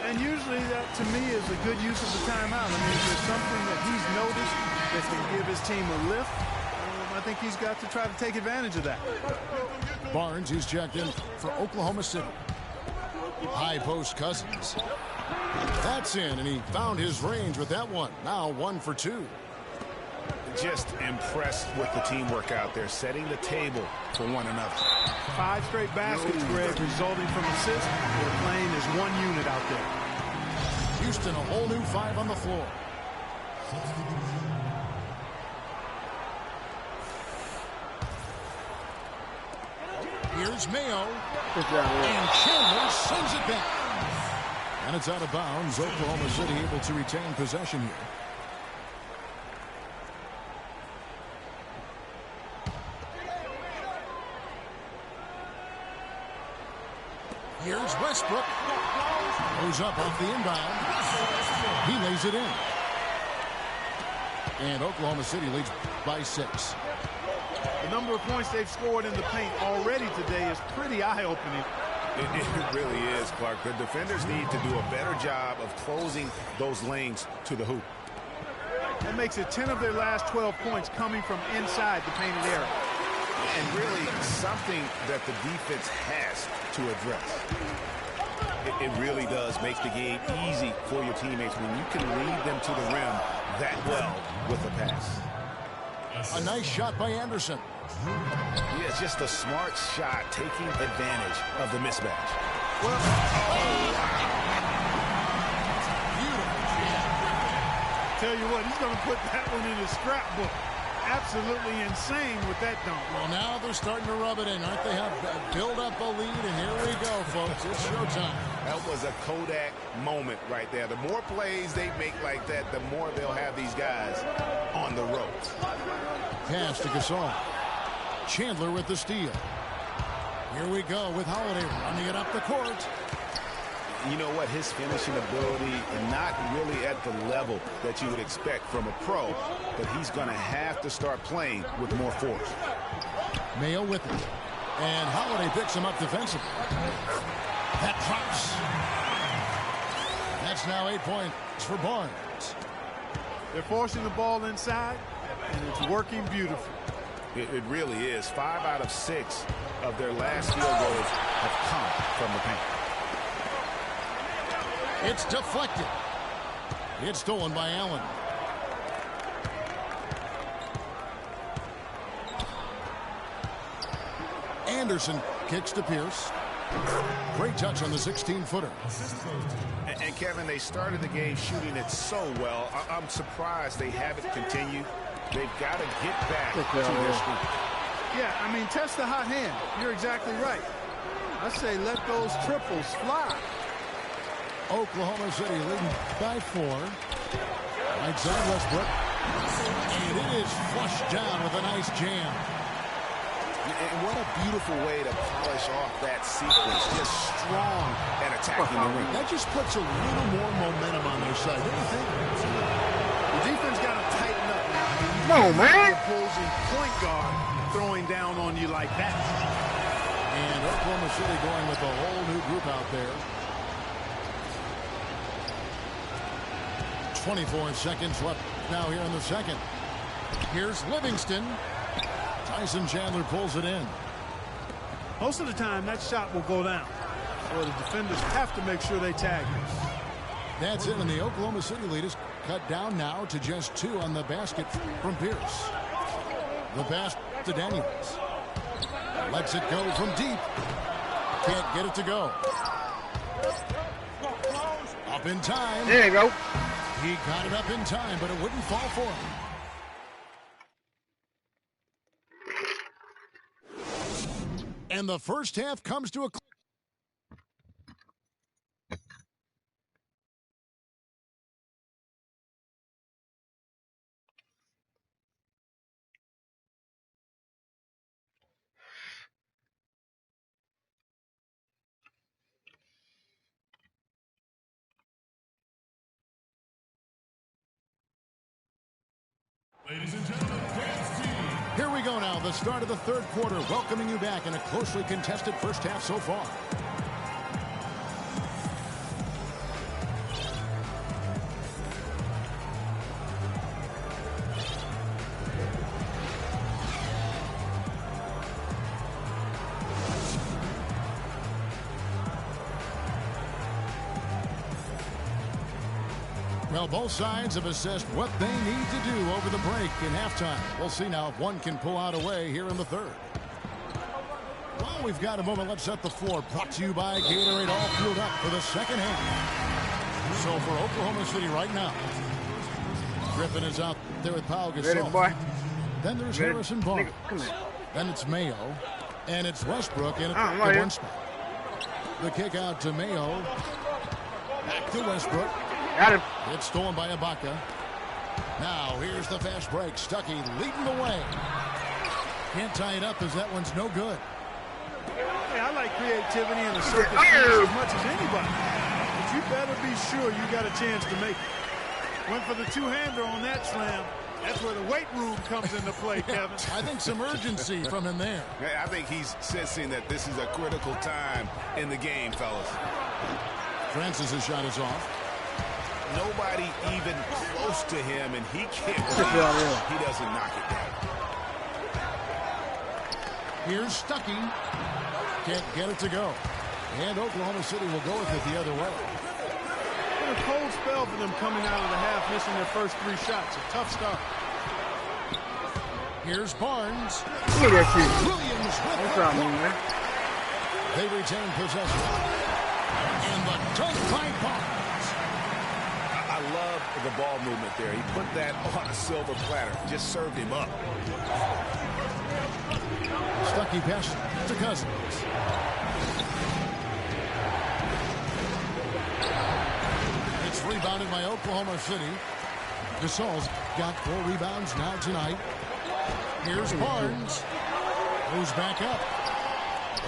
And usually that, to me, is a good use of the timeout. I mean, if there's something that he's noticed that can give his team a lift, I think he's got to try to take advantage of that. Barnes, who's checked in for Oklahoma City. High post Cousins. That's in, and he found his range with that one. Now 1 for 2. Just impressed with the teamwork out there, setting the table for one another. 5 straight baskets, Greg, resulting from assists. They're playing as one unit out there. Houston, a whole new 5 on the floor. Here's Mayo. And Chandler sends it back. And it's out of bounds. Oklahoma City able to retain possession here. Here's Westbrook. Goes up off the inbound. He lays it in. And Oklahoma City leads by 6. The number of points they've scored in the paint already today is pretty eye-opening. It really is, Clark. The defenders need to do a better job of closing those lanes to the hoop. That makes it 10 of their last 12 points coming from inside the painted area. And really something that the defense has to address. It really does make the game easy for your teammates when you can lead them to the rim that well with a pass. A nice shot by Anderson. Yeah, it's just a smart shot taking advantage of the mismatch. Well, tell you what, he's going to put that one in his scrapbook. Absolutely insane with that dunk. Well, now they're starting to rub it in, aren't they? Have build up a lead, and here we go, folks. It's showtime. That was a Kodak moment right there. The more plays they make like that, the more they'll have these guys on the ropes. Pass to Gasol. Chandler with the steal. Here we go with Holiday running it up the court. You know what? His finishing ability not really at the level that you would expect from a pro, but he's going to have to start playing with more force. Mayo with it. And Holiday picks him up defensively. That drops. That's now 8 points for Barnes. They're forcing the ball inside, and it's working beautifully. It really is. 5 out of 6 of their last field goals have come from the paint. It's deflected. It's stolen by Allen. Anderson kicks to Pierce. Great touch on the 16-footer. And Kevin, they started the game shooting it so well. I'm surprised they haven't continued. They've got to get back to their streak. Yeah, I mean, test the hot hand. You're exactly right. I say let those triples fly. Oklahoma City leading by 4. Right side Westbrook. And it is flushed down with a nice jam. And what a beautiful way to polish off that sequence. Just strong and attacking the ring. That just puts a little more momentum on their side, don't you think? The defense got to tighten up now. Come on, man. The opposing point guard throwing down on you like that. And Oklahoma City going with a whole new group out there. 24 seconds left now here in the second. Here's Livingston. Tyson Chandler pulls it in. Most of the time, that shot will go down. So the defenders have to make sure they tag him. That's it, and the Oklahoma City lead is cut down now to just 2 on the basket from Pierce. The pass to Daniels. Lets it go from deep. Can't get it to go. Up in time. There you go. He got it up in time, but it wouldn't fall for him. And the first half comes to a close. Ladies and gentlemen, Here we go now, the start of the third quarter, welcoming you back in a closely contested first half so far. Well, both sides have assessed what they need to do over the break in halftime. We'll see now if one can pull out a way here in the third. Well, we've got a moment. Let's set the floor. Brought to you by Gatorade, all fueled up for the second half. So for Oklahoma City right now, Griffin is out there with Pau Gasol. Ready, boy. Then there's Ready. Harrison Barnes. Come here. Then it's Mayo. And it's Westbrook in right the here. one spot. The kick out to Mayo. Back to Westbrook. Got him. It's stolen by Ibaka. Now, here's the fast break. Stuckey leading the way. Can't tie it up as that one's no good. Hey, I like creativity in the circus as much as anybody. But you better be sure you got a chance to make it. Went for the two-hander on that slam. That's where the weight room comes into play, Kevin. I think some urgency from him there. I think he's sensing that this is a critical time in the game, fellas. Francis' shot is off. Nobody even close to him, and he can't believe he doesn't knock it down. Here's Stuckey. Can't get it to go. And Oklahoma City will go with it the other way. Been a cold spell for them coming out of the half, missing their first 3 shots. A tough start. Here's Barnes. Look at that shit. Williams with What's the up, block. man? They retain possession. And the dunk by Barnes. I love the ball movement there. He put that on a silver platter. Just served him up. Stuckey pass to Cousins. It's rebounded by Oklahoma City. Gasol's got 4 rebounds now tonight. Here's Barnes. Goes back up.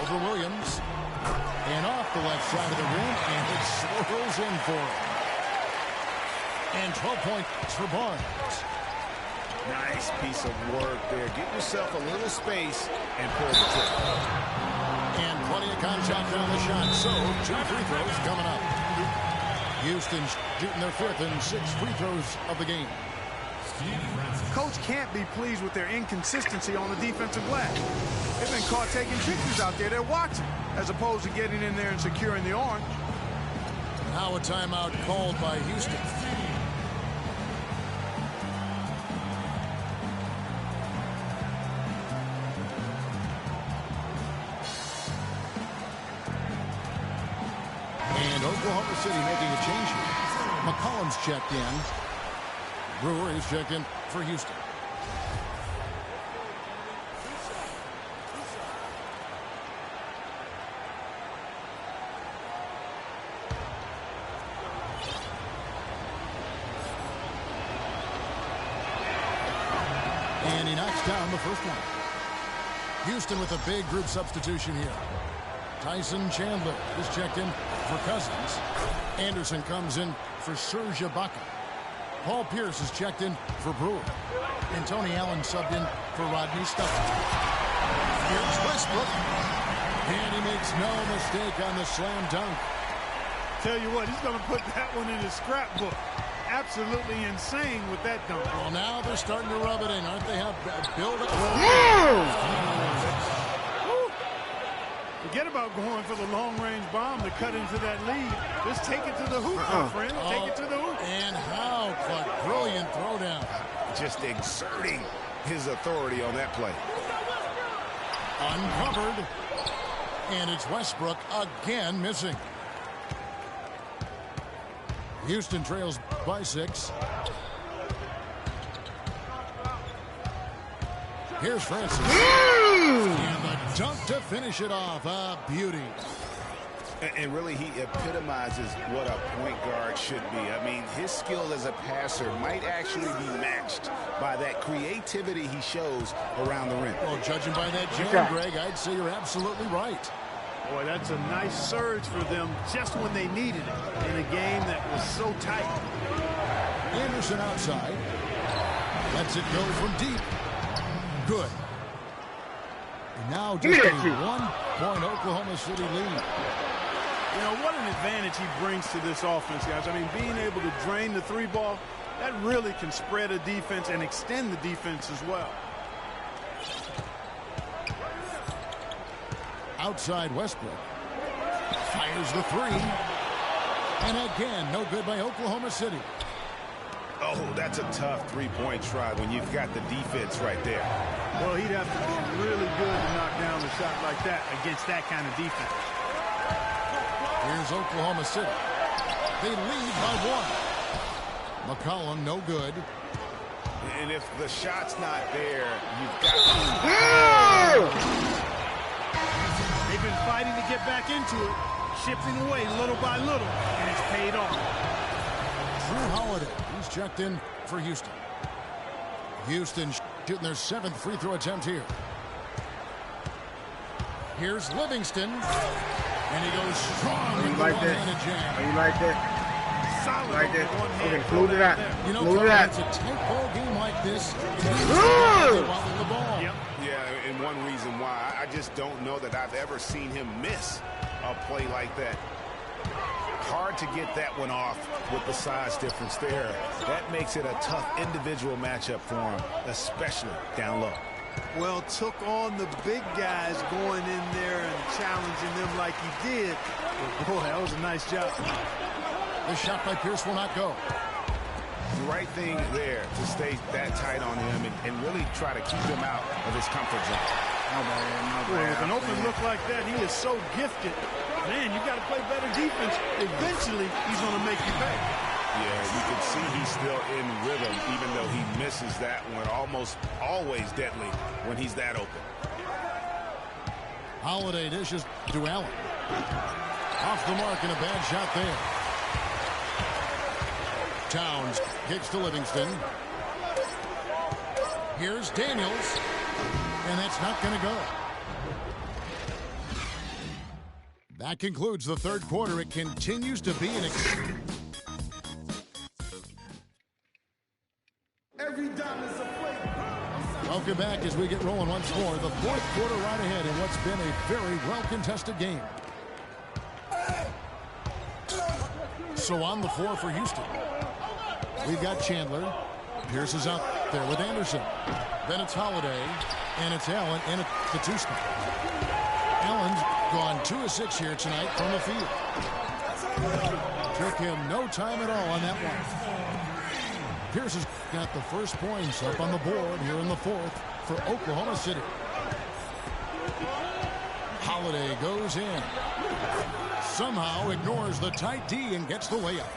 over Williams. And off the left side of the rim, and it swirls in for him. And 12 points for Barnes. Nice piece of work there. Get yourself a little space and pull the trigger. And plenty of contact on the shot. So, 2 free throws coming up. Houston shooting their 5th and 6th free throws of the game. Coach can't be pleased with their inconsistency on the defensive glass. They've been caught taking pictures out there. They're watching, as opposed to getting in there and securing the arm. Now a timeout called by Houston. And Oklahoma City making a change here. McCollum's checked in. Brewer is checked in for Houston. And he knocks down the first one. Houston with a big group substitution here. Tyson Chandler is checked in for Cousins. Anderson comes in for Serge Ibaka. Paul Pierce is checked in for Brewer. And Tony Allen subbed in for Rodney Stuckey. Here's Westbrook. And he makes no mistake on the slam dunk. Tell you what, he's going to put that one in his scrapbook. Absolutely insane with that dunk. Well, now they're starting to rub it in, aren't they? Have build up. Forget about going for the long-range bomb to cut into that lead. Just take it to the hoop, my friend. Take it to the hoop. And how, Clark, brilliant throwdown. Just exerting his authority on that play. Uncovered. And it's Westbrook again missing. Houston trails by 6. Here's Francis. And the dunk to finish it off. A beauty. And really, he epitomizes what a point guard should be. I mean, his skill as a passer might actually be matched by that creativity he shows around the rim. Well, judging by that jam, Greg, I'd say you're absolutely right. Boy, that's a nice surge for them just when they needed it in a game that was so tight. Anderson outside. Lets it go from deep. Good. And now just a 1-point Oklahoma City lead. You know, what an advantage he brings to this offense, guys. I mean, being able to drain the 3-ball, that really can spread a defense and extend the defense as well. Outside Westbrook. Fires the 3. And again, no good by Oklahoma City. Oh, that's a tough 3-point try when you've got the defense right there. Well, he'd have to be really good to knock down a shot like that against that kind of defense. Here's Oklahoma City. They lead by 1. McCollum, no good. And if the shot's not there, you've got to... They've been fighting to get back into it, chipping away little by little, and it's paid off. Drew Holiday, he's checked in for Houston. Houston shooting their 7th free throw attempt here. Here's Livingston, and he goes strong with the one-handed jam. You like that? Solid. Like that? Okay, close it out. You know, it's a tight ball game like this. The ball. Yep. Yeah, and one reason why I just don't know that I've ever seen him miss a play like that. Hard to get that one off with the size difference there. That makes it a tough individual matchup for him, especially down low. Well, took on the big guys going in there and challenging them like he did. But boy, that was a nice job. The shot by Pierce will not go. The right thing there to stay that tight on him and really try to keep him out of his comfort zone. Boy, with an open look like that, he is so gifted. Man, you got to play better defense. Eventually, he's going to make you pay. Yeah, you can see he's still in rhythm, even though he misses that one. Almost always deadly when he's that open. Holiday dishes to Allen. Off the mark and a bad shot there. Towns kicks to Livingston. Here's Daniels. And that's not going to go. That concludes the third quarter. It continues to be an Every dime is a play. Welcome back as we get rolling once more. The fourth quarter right ahead in what's been a very well-contested game. So on the floor for Houston, we've got Chandler. Pierce is out there with Anderson. Then it's Holiday, and it's Allen in at the two-spot. Allen's gone 2 of 6 here tonight from the field. Took him no time at all on that one. Pierce has got the first points up on the board here in the fourth for Oklahoma City. Holiday goes in. Somehow ignores the tight D and gets the layup.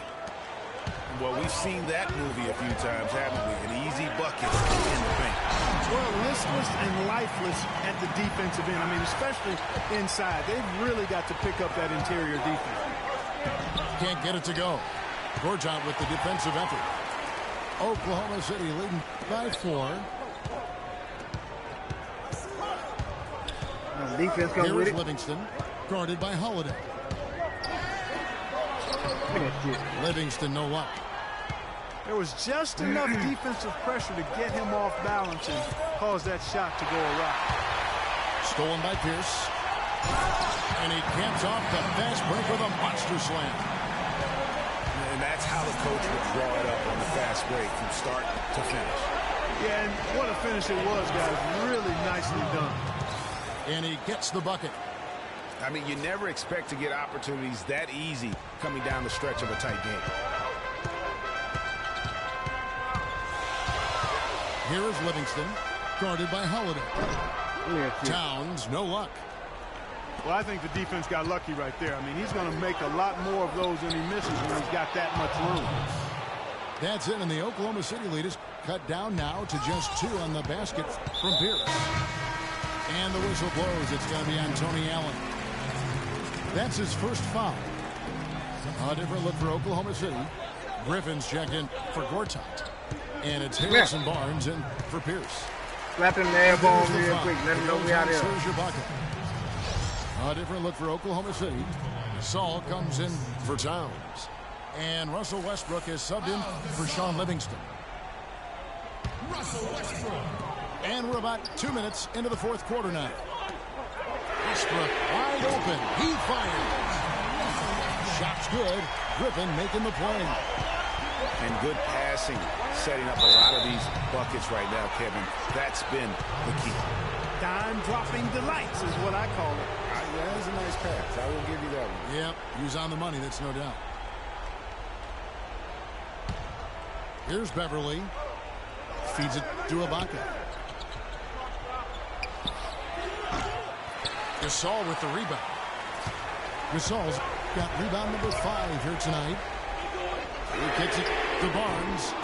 Well, we've seen that movie a few times, haven't we? An easy bucket in the paint. Well, listless and lifeless at the defensive end. I mean, especially inside. They've really got to pick up that interior defense. Can't get it to go. Gortat with the defensive effort. Oklahoma City leading by 4. Defense comes with Here's it. Livingston, guarded by Holiday. Livingston, no luck. There was just enough defensive pressure to get him off balance and cause that shot to go awry. Stolen by Pierce. And he camps off the fast break with a monster slam. And that's how the coach would draw it up on the fast break from start to finish. Yeah, and what a finish it was, guys. Really nicely done. And he gets the bucket. I mean, you never expect to get opportunities that easy coming down the stretch of a tight game. Here is Livingston, guarded by Holiday. Towns, no luck. Well, I think the defense got lucky right there. I mean, he's going to make a lot more of those than he misses when he's got that much room. That's it, and the Oklahoma City lead is cut down now to just 2 on the basket from Pierce. And the whistle blows. It's going to be on Tony Allen. That's his first foul. A different look for Oklahoma City. Griffin's checked in for Gortat. And it's Harrison Barnes in for Pierce. Slap him in the elbow real quick. Let him know we out there. Here's your bucket. A different look for Oklahoma City. Saul comes in for Towns. And Russell Westbrook is subbed in for Sean Livingston. Russell Westbrook. And we're about 2 minutes into the fourth quarter now. Westbrook wide open. He fires. Shot's good. Griffin making the play. And good passing, setting up a lot of these buckets right now, Kevin. That's been the key. Dime-dropping delights is what I call it. That was a nice pass. I will give you that one. Yeah, he was on the money, that's no doubt. Here's Beverly. Feeds it to Ibaka. Gasol with the rebound. Gasol's got rebound number 5 here tonight. He kicks it to Barnes.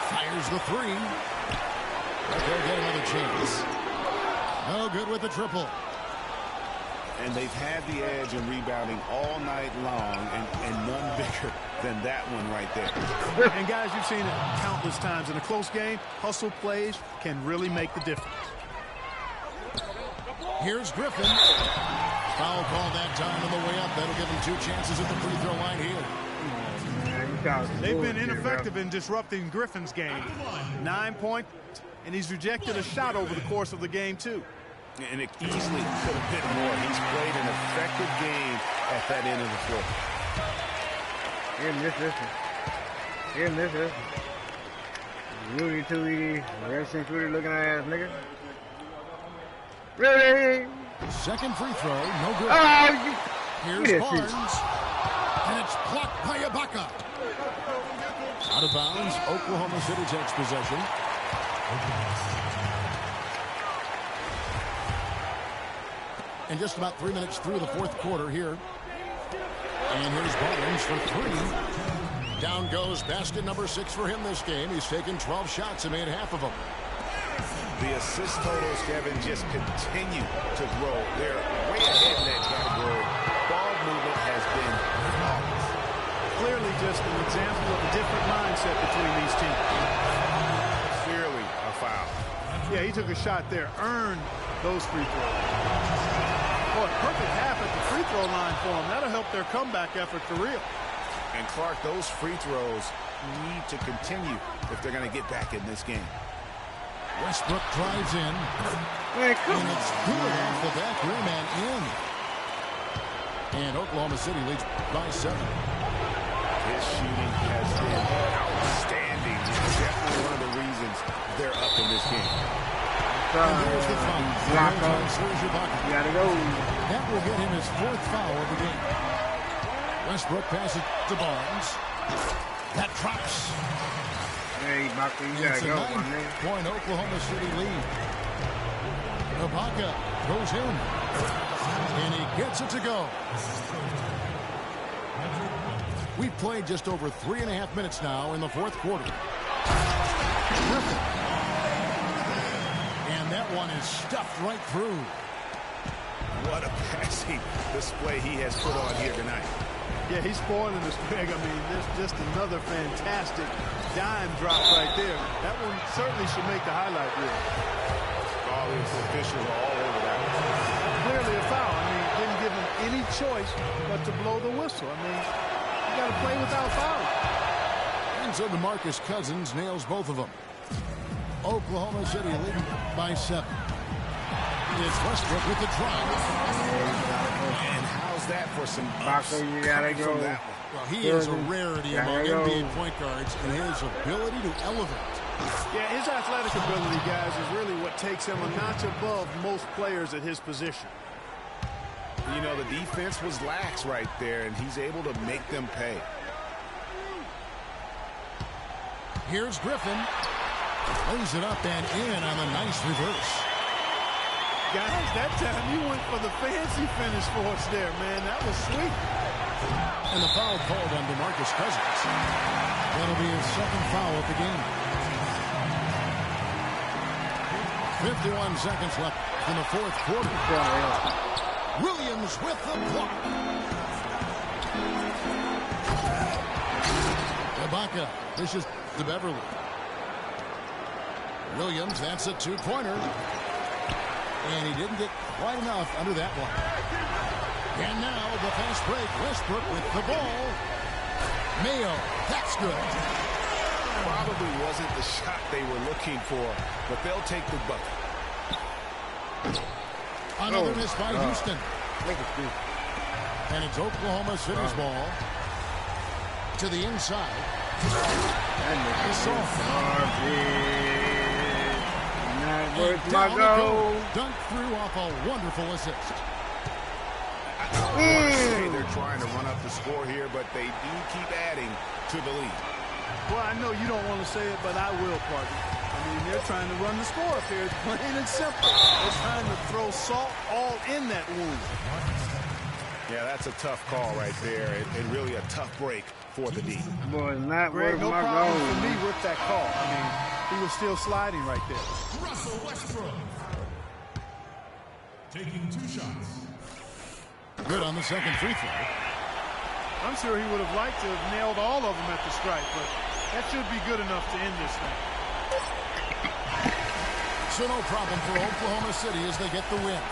Fires the 3. They'll get another chance. No good with the triple. And they've had the edge in rebounding all night long, and none bigger than that one right there. And guys, you've seen it countless times. In a close game, hustle plays can really make the difference. Here's Griffin. Foul call that time on the way up. That'll give him 2 chances at the free throw line here. They've been ineffective in disrupting Griffin's game. 9 points, and he's rejected a shot over the course of the game, too. And it easily could have been more. He's played an effective game at that end of the floor. Here in this Rudy Tootie, Redson Fruity looking ass nigga. Ready? Second free throw, no good. Oh, Here's Barnes. And it's blocked by Ibaka. Out of bounds, Oklahoma City takes possession. And just about 3 minutes through the fourth quarter here. And here's Barnes for 3. Down goes basket number 6 for him this game. He's taken 12 shots and made half of them. The assist totals, Kevin, just continue to grow. They're way ahead in that category. Ball movement has been flawless. Clearly just an example of a different mindset between these teams. Clearly a foul. Yeah, he took a shot there, earned those free throws. Boy, perfect half at the free throw throw line for them. That'll help their comeback effort for real. And Clark, those free throws need to continue if they're going to get back in this game. Westbrook drives in. Man, And it's good off the back rim and in. And Oklahoma City leads by 7. His shooting has been outstanding. It's definitely one of the reasons they're up in this game. And there's the foul. You gotta go. That will get him his 4th foul of the game. Westbrook passes to Barnes. That drops. Hey, Bucky, you It's gotta a go, my nigga. 9-point Oklahoma City lead. Ibaka goes in. And he gets it to go. We've played just over 3.5 minutes now in the 4th quarter. And that one is stuffed right through. What a passing display he has put on here tonight. Yeah, he's spoiling us, Greg. I mean, there's just another fantastic dime drop right there. That one certainly should make the highlight reel. All these officials are all over that. Clearly a foul. I mean, didn't give him any choice but to blow the whistle. I mean, you got to play without fouling. And so DeMarcus Cousins nails both of them. Oklahoma City leading by 7. It's Westbrook with the drive. And how's that for some Bucky, you gotta coming go. from that one? Well, he is a rarity among Gotta go. NBA point guards in his ability to elevate. Yeah, his athletic ability, guys, is really what takes him a notch above most players at his position. You know, the defense was lax right there, and he's able to make them pay. Here's Griffin. Lays it up and in on a nice reverse. Guys, that time you went for the fancy finish for us there, man. That was sweet. And the foul called on DeMarcus Cousins. That'll be his 2nd foul of the game. 51 seconds left in the 4th quarter. Williams with the block. Ibaka dishes to Beverly. Williams, that's a 2-pointer. And he didn't get quite enough under that one. And now the fast break. Westbrook with the ball. Mayo, that's good. Probably wasn't the shot they were looking for, but they'll take the bucket. Another miss by Houston. Look at this. And it's Oklahoma City's ball. To the inside. That nigga is Garbage. Not worth my Down they goal. go. Dunk through off a wonderful assist. I want to say they're trying to run up the score here, but they do keep adding to the lead. Well, I know you don't want to say it, but I will, partner. I mean, they're trying to run the score up here. It's plain and simple. They're trying to throw salt all in that wound. Yeah, that's a tough call right there, and really a tough break for the D. Boy, not Greg, worth no my problem goal. for me with that call. I mean, he was still sliding right there. Russell Westbrook. Taking 2 shots. Good on the 2nd free throw. I'm sure he would have liked to have nailed all of them at the strike, but that should be good enough to end this thing. So no problem for Oklahoma City as they get the win.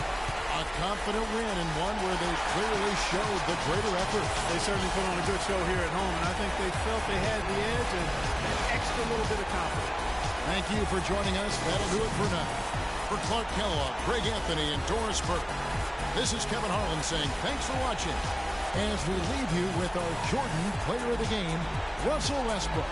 A confident win and one where they clearly showed the greater effort. They certainly put on a good show here at home, and I think they felt they had the edge and an extra little bit of confidence. Thank you for joining us. That'll do it for now. For Clark Kellogg, Greg Anthony, and Doris Burke, this is Kevin Harlan saying thanks for watching as we leave you with our Jordan player of the game, Russell Westbrook.